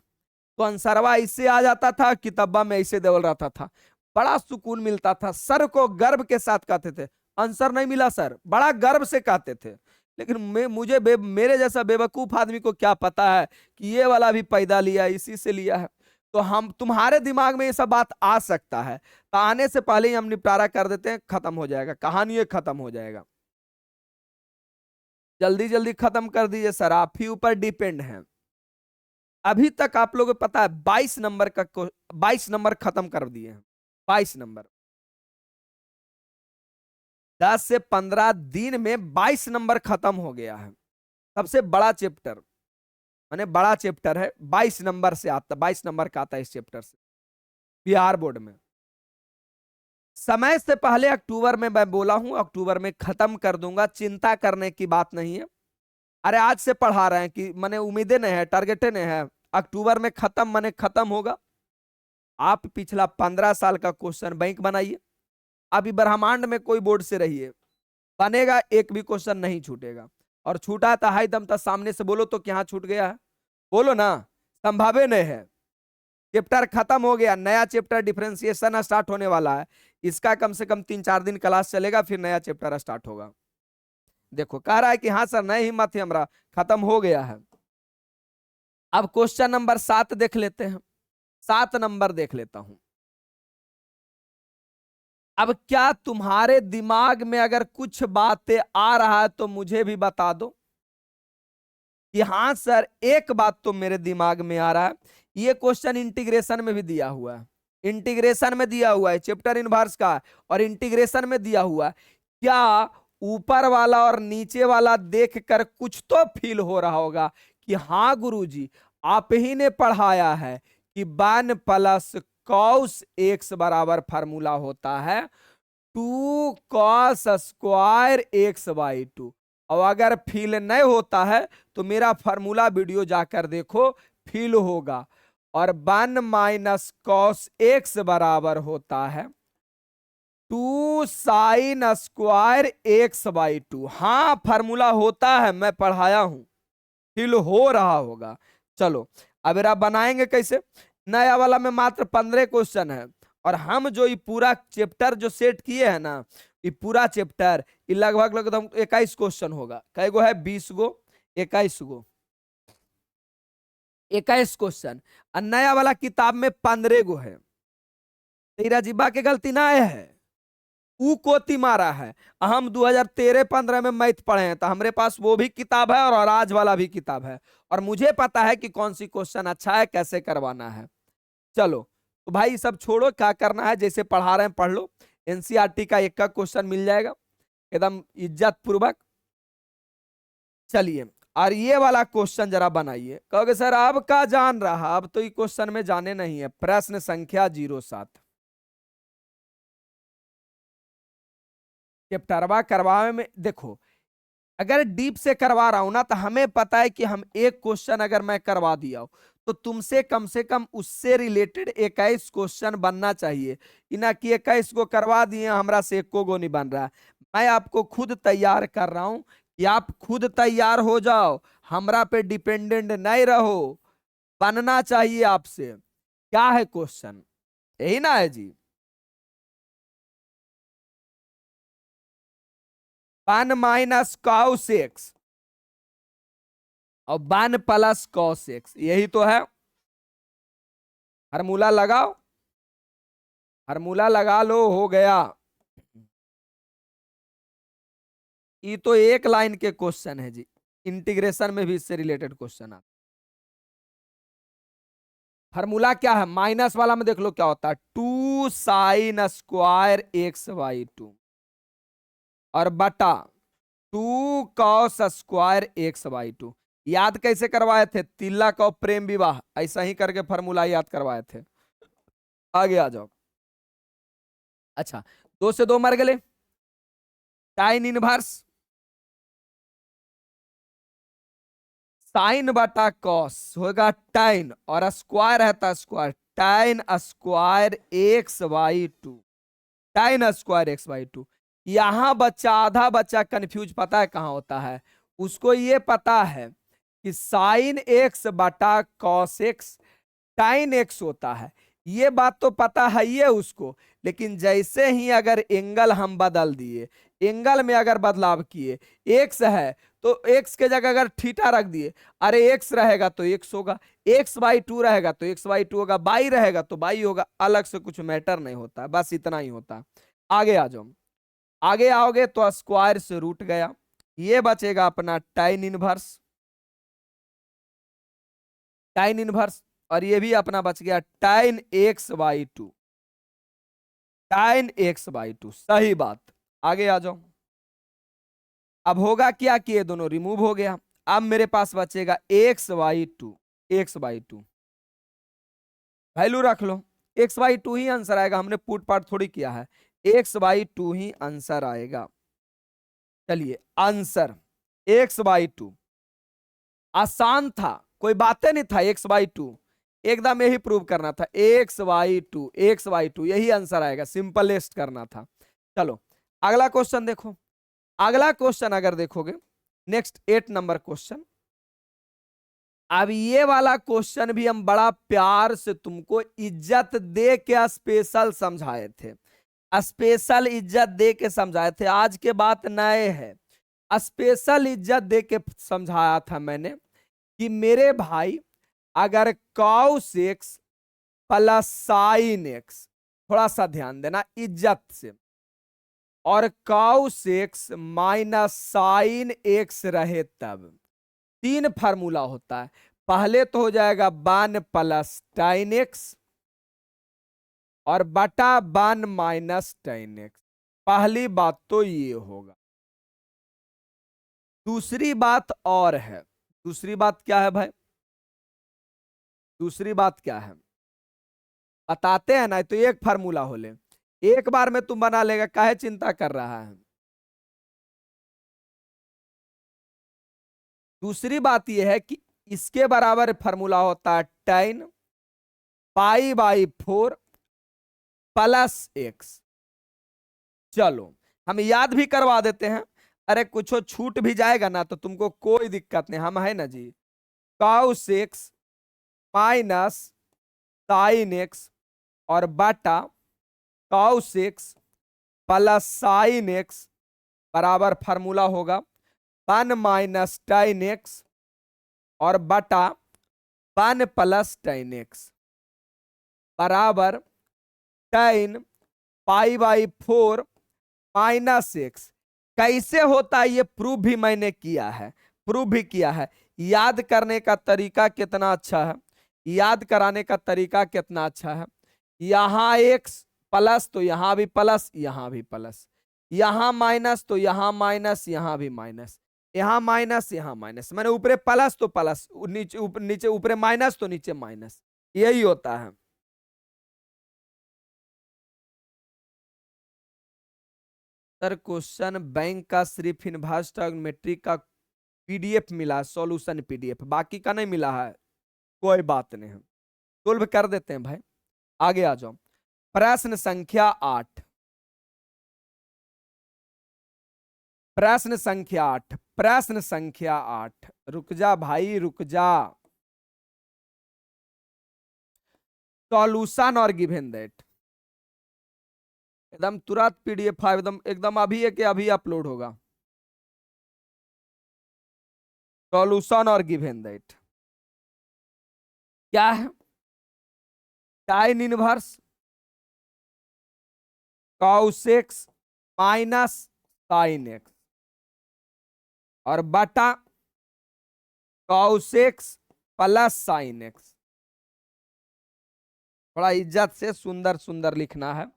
तो आंसरवा इससे आ जाता था, किताबा में ऐसे देवल रहता था, बड़ा सुकून मिलता था। सर को गर्व के साथ कहते थे, आंसर नहीं मिला सर, बड़ा गर्व से कहते थे। लेकिन मेरे जैसा बेवकूफ आदमी को क्या पता है कि ये वाला भी पैदा लिया इसी से लिया है। तो हम तुम्हारे दिमाग में ये सब बात आ सकता है, तो आने से पहले ही हम निपटारा कर देते हैं, खत्म हो जाएगा, कहानी ये खत्म हो जाएगा। जल्दी जल्दी खत्म कर दीजिए सर, आप ही ऊपर डिपेंड हैं। अभी तक आप लोगों को पता है 22 नंबर का 22 नंबर खत्म कर दिए हैं, 22 नंबर, 10 से 15 दिन में 22 नंबर खत्म हो गया है। सबसे बड़ा चैप्टर, माने बड़ा चैप्टर है, 22 नंबर से आता, 22 नंबर का आता है इस चैप्टर से बिहार बोर्ड में। समय से पहले अक्टूबर में मैं बोला हूं, अक्टूबर में खत्म कर दूंगा, चिंता करने की बात नहीं है। अरे आज से पढ़ा रहे हैं कि मैंने उम्मीदें नहीं है, टारगेटें नहीं है, अक्टूबर में खत्म माने खत्म होगा। आप पिछला 15 साल का क्वेश्चन बैंक बनाइए, अभी ब्रह्मांड में कोई बोर्ड से रहिए, बनेगा एक भी क्वेश्चन नहीं छूटेगा। और छूटा था हाई दम था, सामने से बोलो तो क्या छूट गया है, बोलो ना, संभावे नहीं है। चैप्टर खत्म हो गया, नया चैप्टर डिफरेंशिएशन स्टार्ट होने वाला है, इसका कम से कम 3-4 दिन क्लास चलेगा, फिर नया चैप्टर स्टार्ट होगा। देखो कह रहा है कि हाँ सर नहीं हिम्मत है हमारा, खत्म हो गया है। अब क्वेश्चन नंबर 7 देख लेते हैं, 7 नंबर देख लेता हूं। अब क्या तुम्हारे दिमाग में अगर कुछ बातें आ रहा है तो मुझे भी बता दो कि हाँ सर एक बात तो मेरे दिमाग में आ रहा है। ये क्वेश्चन इंटीग्रेशन में भी दिया हुआ है, इंटीग्रेशन में दिया हुआ है, चैप्टर इनवर्स का और इंटीग्रेशन में दिया हुआ है। क्या ऊपर वाला और नीचे वाला देखकर कुछ तो फील हो रहा होगा कि हाँ गुरुजी आप ही ने पढ़ाया है कि 1 प्लस कॉस एक्स बराबर फार्मूला होता है 2 कॉस स्क्वायर एक्स बाई 2। और अगर फील नहीं होता है तो मेरा फार्मूला वीडियो जाकर देखो, फील होगा। और 1 माइनस कॉस एक्स बराबर होता है 2 साइन स्क्वायर एक्स बाई 2। हाँ फार्मूला होता है, मैं पढ़ाया हूं, फील हो रहा होगा। चलो अब आप बनाएंगे कैसे, नया वाला में मात्र 15 क्वेश्चन है और हम जो ये पूरा चैप्टर जो सेट किए हैं ना, ये पूरा चैप्टर ये लगभग 21 क्वेश्चन होगा। कै गो है, 20 गो, 21 गो, 21 क्वेश्चन। और नया वाला किताब में 15 गो है। तेरा जिब्बा के गलती ना है, ऊ कोती मारा है। हम 2013-15 में मैथ पढ़े हैं तो हमारे पास वो भी किताब है और आज वाला भी किताब है, और मुझे पता है कि कौन सी क्वेश्चन अच्छा है, कैसे करवाना है। चलो तो भाई सब छोड़ो, क्या करना है जैसे पढ़ा रहे हैं पढ़ लो। एनसीईआरटी का एक का क्वेश्चन मिल जाएगा एकदम इज्जत पूर्वक। चलिए, और ये वाला क्वेश्चन जरा बनाइए। कहोगे सर अब का जान रहा, अब तो ये क्वेश्चन में जाने नहीं है। प्रश्न संख्या 07, चैप्टरवा करवावे में देखो, अगर डीप से करवा रहा हूं ना तो हमें पता है कि हम एक क्वेश्चन अगर मैं करवा दिया हूं तो तुमसे कम से कम उससे रिलेटेड 21 क्वेश्चन बनना चाहिए। कि ना कि 21 को करवा दिए हमरा से एको गो नहीं बन रहा है। मैं आपको खुद तैयार कर रहा हूं कि आप खुद तैयार हो जाओ, हमरा पे डिपेंडेंट नहीं रहो। बनना चाहिए आपसे। क्या है क्वेश्चन, यही ना है जी? 1 माइनस कॉस एक्स और 1 प्लस कॉस एक्स, यही तो है। फार्मूला लगाओ, फार्मूला लगा लो, हो गया। ये तो एक लाइन के क्वेश्चन है जी, इंटीग्रेशन में भी इससे रिलेटेड क्वेश्चन आता। फार्मूला क्या है? माइनस वाला में देख लो क्या होता है, 2 साइन स्क्वायर एक्स बाई 2 और बटा 2 कॉस स्क्वायर एक्स बाई 2। याद कैसे करवाए थे? तिलक और प्रेम विवाह, ऐसा ही करके फार्मूला याद करवाए थे। आगे आ जाओ। अच्छा, 2 से 2 मर गए, टाइन इनवर्स साइन बटा कॉस होगा टाइन, और स्क्वायर है तो स्क्वायर, टाइन स्क्वायर एक्स बाई 2, टाइन स्क्वायर एक्स बाई 2। यहां बच्चा, आधा बच्चा कंफ्यूज पता है कहां होता है? उसको ये पता है कि साइन एक्स बटा कॉस एक्स टाइन एक्स होता है, ये बात तो पता है ये उसको। लेकिन जैसे ही अगर एंगल हम बदल दिए, एंगल में अगर बदलाव किए, एक्स है तो एक्स के जगह अगर थीटा रख दिए, अरे एक्स रहेगा तो एक्स होगा, एक्स बाई 2 रहेगा तो एक्स बाई 2 होगा, बाई रहेगा तो बाई होगा, अलग से कुछ मैटर नहीं होता, बस इतना ही होता। आगे आ जाओ, आगे आओगे तो स्क्वायर से रूट गया, ये बचेगा अपना टाइन इनवर्स, टाइन इनवर्स, और ये भी अपना बच गया टाइन एक्स बाई 2, टाइन एक्स बाई 2, सही बात। आगे आ जाओ। अब होगा क्या कि ये दोनों रिमूव हो गया, अब मेरे पास बचेगा x by 2, x by 2 value रख लो, एक्स बाई 2 ही आंसर आएगा, हमने पुट पार्ट थोड़ी किया है, एक्स बाई 2 ही आंसर आएगा। चलिए आंसर एक्स बाई 2, आसान था, कोई बातें नहीं था, एक्स बाई 2 एकदम यही प्रूव करना था, एक्स बाई 2, एक्स बाई 2 यही आंसर आएगा, सिंपलेस्ट करना था। चलो अगला क्वेश्चन देखो, अगला क्वेश्चन अगर देखोगे, नेक्स्ट 8 नंबर क्वेश्चन। अब ये वाला क्वेश्चन भी हम बड़ा प्यार से तुमको इज्जत दे के स्पेशल समझाए थे, स्पेशल इज्जत दे के समझाए थे, आज के बात नए है, स्पेशल इज्जत दे के समझाया था मैंने कि मेरे भाई अगर cos x plus sine x, थोड़ा सा ध्यान देना इज्जत से, और cos x minus sine x रहे तब 3 फार्मूला होता है। पहले तो हो जाएगा 1 प्लस टाइन एक्स और बटा 1 माइनस टाइन एक्स, पहली बात तो ये होगा। दूसरी बात और है, दूसरी बात क्या है भाई? दूसरी बात क्या है बताते हैं ना, तो एक फार्मूला हो ले, एक बार में तुम बना लेगा, काहे चिंता कर रहा है? दूसरी बात यह है कि इसके बराबर फार्मूला होता है tan pi by 4 plus x. चलो हम याद भी करवा देते हैं, अरे कुछ छूट भी जाएगा ना तो तुमको कोई दिक्कत नहीं, हम है ना जी। cos x minus sine x और बटा cos x plus sine x बराबर फार्मूला होगा 1 माइनस टाइन एक्स और बटा 1 प्लस टाइन एक्स बराबर tan pi by 4 minus x. कैसे होता है ये प्रूव भी मैंने किया है, प्रूव भी किया है। याद करने का तरीका कितना अच्छा है, याद कराने का तरीका कितना अच्छा है। यहां एक्स प्लस तो यहां भी प्लस, यहां भी प्लस, यहां माइनस तो यहां माइनस, यहां भी माइनस, यहां माइनस, यहां माइनस, मैंने ऊपरे प्लस तो प्लस, नीचे ऊपरे माइनस तो नीचे माइनस, यही होता है। सर क्वेश्चन बैंक का सिर्फ इनवर्स ट्रिग्नोमेट्री का पीडीएफ मिला, सॉल्यूशन पीडीएफ, बाकी का नहीं मिला है, कोई बात नहीं है, सोल्व कर देते हैं भाई। आगे आ जाओ, प्रश्न संख्या 8, प्रश्न संख्या 8, प्रश्न संख्या 8, रुक जा भाई रुक जा, सॉल्यूशन और गिवन दैट, एकदम तुरंत पीडीएफ एकदम एकदम अभी है कि अभी अपलोड होगा, सॉल्यूशन और गिवन दैट क्या है, tan inverse cos x minus sine x और बटा cos x plus sine x, बड़ा इज्जत से सुंदर सुंदर लिखना है।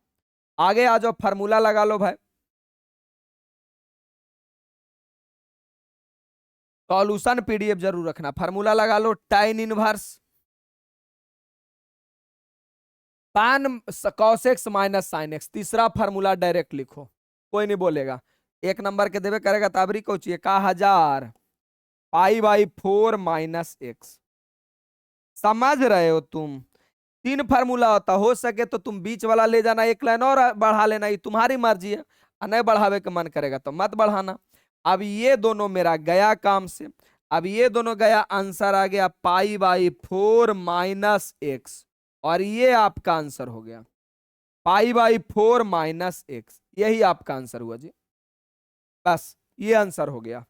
आगे आ जाओ, फार्मूला लगा लो भाई, सॉल्यूशन पीडीएफ जरूर रखना, फार्मूला लगा लो, टाइन inverse tan cos x minus sine x, तीसरा फार्मूला डायरेक्ट लिखो, कोई नहीं बोलेगा, एक नंबर के देवे करेगा ताबरी को चाहिए का 1000 पाई/4 माइनस एक्स, समझ रहे हो तुम, 3 फार्मूला होता, हो सके तो तुम बीच वाला ले जाना, एक लाइन और बढ़ा लेना, ये तुम्हारी मर्जी है, नहीं बढ़ावे का मन करेगा तो मत बढ़ाना। अब ये दोनों मेरा गया काम से, अब ये दोनों गया, आंसर आ गया पाई/4 माइनस एक्स, और ये आपका आंसर हो गया पाई/4 माइनस एक्स, यही आपका आंसर हुआ जी, बस ये आंसर हो गया।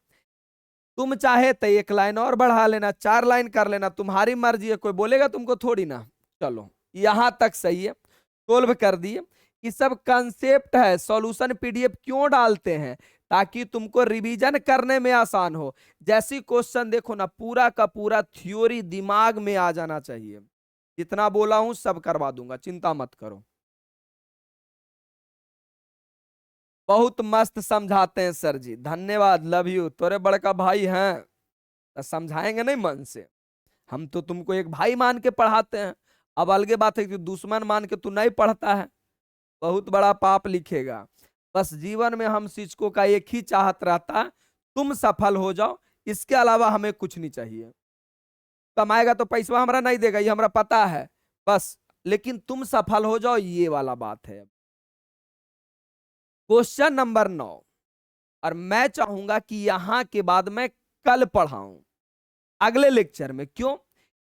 तुम चाहे तो एक लाइन और बढ़ा लेना, 4 लाइन कर लेना, तुम्हारी मर्जी है, कोई बोलेगा तुमको थोड़ी ना। चलो यहां तक सही है, सोल्व कर दिए, ये सब कंसेप्ट है, सॉल्यूशन पीडीएफ क्यों डालते हैं, ताकि तुमको रिवीजन करने में आसान हो, जैसी क्वेश्चन देखो ना पूरा का पूरा थ्योरी दिमाग में आ जाना चाहिए, जितना बोला हूं सब करवा दूंगा, चिंता मत करो। बहुत मस्त समझाते हैं सर जी, धन्यवाद, लव यू, तोरे बड़का भाई हैं तो समझाएंगे नहीं मन से, हम तो तुमको एक भाई मान के पढ़ाते हैं, अब अलगे बात है कि दुश्मन मान के तू नहीं पढ़ता है, बहुत बड़ा पाप लिखेगा। बस जीवन में हम शिक्षकों का एक ही चाहत रहता है, तुम सफल हो जाओ, इसके अलावा हमें कुछ नहीं चाहिए, कमाएगा तो पैसा हमारा नहीं देगा, ये हमारा पता है, बस लेकिन तुम सफल हो जाओ, ये वाला बात है। क्वेश्चन नंबर 9, और मैं चाहूंगा कि यहां के बाद मैं कल पढ़ाऊं अगले लेक्चर में, क्यों,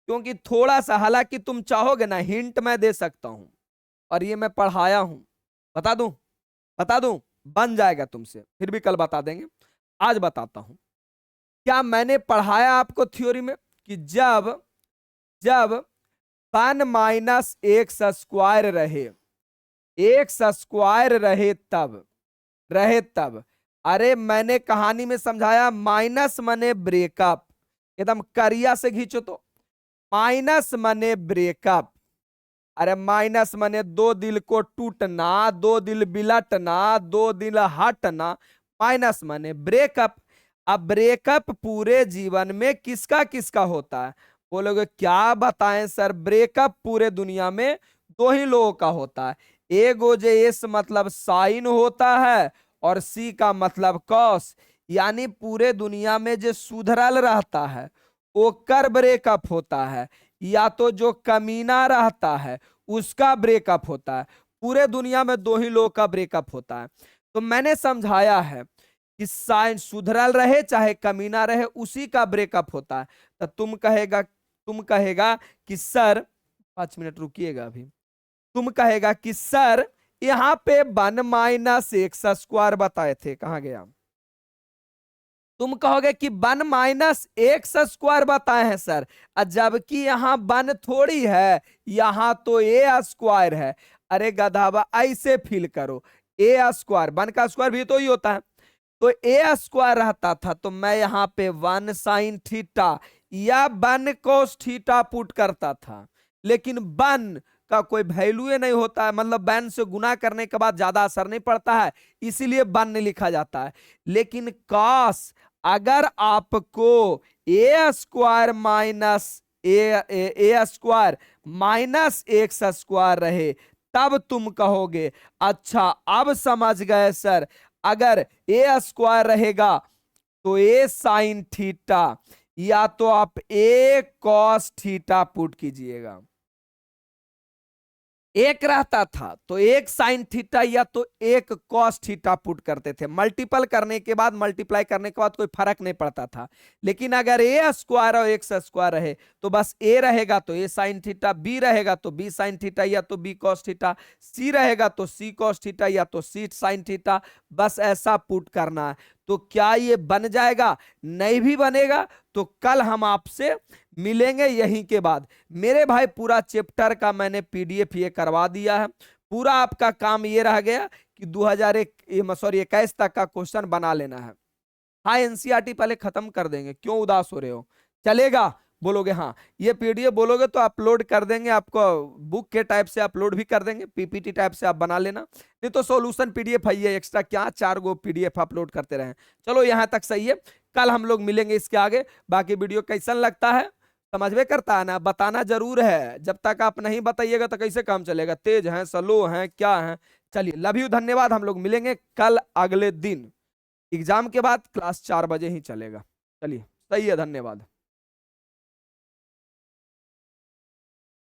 क्योंकि थोड़ा सा, हालांकि तुम चाहोगे ना हिंट मैं दे सकता हूं, और ये मैं पढ़ाया हूं, बता दूं, बता दूं, बन जाएगा तुमसे, फिर भी कल बता देंगे, आज बताता हूं। क्या मैंने पढ़ाया आपको थ्योरी में कि जब जब 1 माइनस एक्स स्क्वायर रहे, एक्स स्क्वायर रहे तब, अरे मैंने कहानी में समझाया, माइनस मने ब्रेकअप, एकदम करिया से खींचो तो, माइनस मने ब्रेकअप, अरे माइनस मने दो दिल को टूटना, दो दिल बिलटना, दो दिल हटना, माइनस मने ब्रेकअप। अब ब्रेकअप पूरे जीवन में किसका किसका होता है, बोलोगे क्या बताएं सर, ब्रेकअप पूरे दुनिया में 2 ही लोगों का होता है, एगो जे एस मतलब साइन होता है, और सी का मतलब कॉस, यानी पूरे दुनिया में जो सुधरल रहता है वो कर ब्रेकअप होता है, या तो जो कमीना रहता है उसका ब्रेकअप होता है, पूरे दुनिया में 2 ही लोग का ब्रेकअप होता है। तो मैंने समझाया है कि साइन सुधरल रहे चाहे कमीना रहे उसी का ब्रेकअप होता है, तो तुम कहेगा कि सर 5 मिनट रुकिएगा अभी, तुम कहेगा कि सर यहां पे 1 माइनस एक्स स्क्वायर बताए थे, कहां गया, तुम कहोगे कि 1 माइनस एक्स स्क्वायर बताए हैं सर, जबकि यहां 1 थोड़ी है, यहां तो ए स्क्वायर है, अरे गधावा ऐसे फील करो, ए स्क्वायर 1 का स्क्वायर भी तो ही होता है, तो ए स्क्वायर रहता था तो मैं यहां पे 1 साइन थीटा या 1 कोस थीटा पुट करता था, लेकिन 1 का कोई वैल्यू नहीं होता है, मतलब वन से गुना करने के बाद ज्यादा असर नहीं पड़ता है, इसीलिए वन नहीं लिखा जाता है। लेकिन कॉस अगर आपको ए स्क्वायर माइनस ए स्क्वायर माइनस एक्स स्क्वायर रहे तब तुम कहोगे अच्छा अब समझ गए सर, अगर ए स्क्वायर रहेगा तो ए साइन थीटा या तो आप ए कॉस थीटा पुट कीजिएगा, एक रहता था तो एक साइन थीटा या तो एक कॉस थीटा पुट करते थे, मल्टीपल करने के बाद मल्टीप्लाई करने के बाद कोई फर्क नहीं पड़ता था। लेकिन अगर ए स्क्वायर और एक्स स्क्वायर रहे तो बस ए रहेगा तो ए साइन थीटा, बी रहेगा तो बी साइन थीटा या तो बी कॉस थीटा, सी रहेगा तो सी कॉस थीटा या तो सी साइन थीटा, बस ऐसा पुट करना है। तो क्या ये बन जाएगा? नहीं भी बनेगा तो कल हम आपसे मिलेंगे यहीं के बाद। मेरे भाई पूरा चैप्टर का मैंने पीडीएफ ये करवा दिया है, पूरा आपका काम ये रह गया कि 2021 तक का क्वेश्चन बना लेना है। हाँ एनसीईआरटी पहले खत्म कर देंगे, क्यों उदास हो रहे हो? चलेगा? बोलोगे हाँ। ये पीडीएफ बोलोगे तो अपलोड कर देंगे, आपको बुक के टाइप से अपलोड भी कर देंगे, पीपीटी टाइप से आप बना लेना, नहीं तो सॉल्यूशन पीडीएफ है ये एक्स्ट्रा, क्या 4 गो पीडीएफ अपलोड करते रहे। चलो यहाँ तक सही है, कल हम लोग मिलेंगे इसके आगे। बाकी वीडियो कैसन लगता है समझ में करता है ना, बताना जरूर है, जब तक आप नहीं बताइएगा तो कैसे काम चलेगा, तेज हैं स्लो हैं क्या है। चलिए लव यू, धन्यवाद, हम लोग मिलेंगे कल अगले दिन, एग्जाम के बाद क्लास 4 बजे ही चलेगा। चलिए सही है, धन्यवाद।